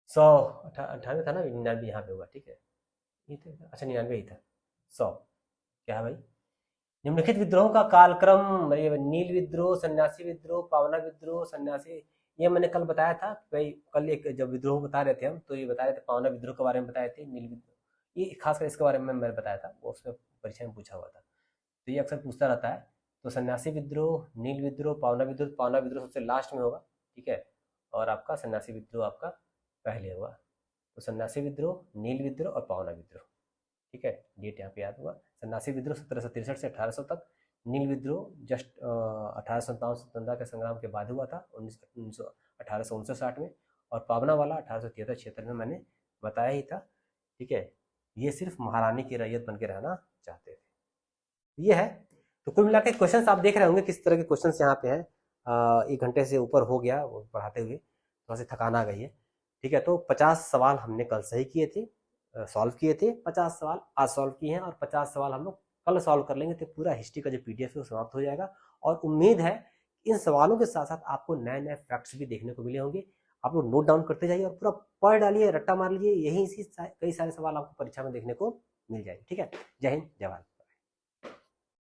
198 था ना, 99 यहाँ पे होगा, ठीक है। ये तो अच्छा 99 ही था, 100 क्या है भाई। निम्नलिखित विद्रोह का कालक्रम, नील विद्रोह, सन्यासी विद्रोह, पावना विद्रोह, सन्यासी, ये मैंने कल बताया था भाई। कल एक जब विद्रोह बता रहे थे हम, तो ये बता रहे थे पावना विद्रोह के बारे में बताए थे, नील विद्रोह ये खासकर इसके बारे में मैंने बताया था, वो उसमें परीक्षा में पूछा हुआ था, तो ये अक्सर पूछता रहता है। तो सन्यासी विद्रोह, नील विद्रोह, पावना विद्रोह सबसे लास्ट में होगा, ठीक है। और आपका सन्यासी विद्रोह आपका पहले होगा। तो सन्यासी विद्रोह, नील विद्रोह और पावना विद्रोह, ठीक है। डेट यहाँ पे याद होगा। सन्यासी विद्रोह 1763 से 1800 तक, नील विद्रोह जस्ट 1857 स्वतंत्रता के संग्राम के बाद हुआ था 1859 में, और पावना वाला 1873-76 में मैंने बताया ही था, ठीक है। ये सिर्फ महारानी की रैयत बन के रहना चाहते थे, ये है। तो कुल मिला के क्वेश्चन आप देख रहे होंगे किस तरह के क्वेश्चन यहाँ पे हैं। 1 घंटे से ऊपर हो गया वो पढ़ाते हुए, थोड़ा सी थकान आ गई है, ठीक है। तो 50 सवाल हमने कल सही किए थे, सॉल्व किए थे, 50 सवाल आज सॉल्व किए हैं, और 50 सवाल हम लोग कल सॉल्व कर लेंगे। तो पूरा हिस्ट्री का जो पीडीएफ है वो समाप्त हो जाएगा, और उम्मीद है इन सवालों के साथ साथ आपको नए नए फैक्ट्स भी देखने को मिले होंगे। आप लोग नोट डाउन करते जाइए और पूरा पढ़ डालिए, रट्टा मार लीजिए, यही कई सारे सवाल आपको परीक्षा में देखने को मिल जाएंगे, ठीक है। जय हिंद, जय भारत।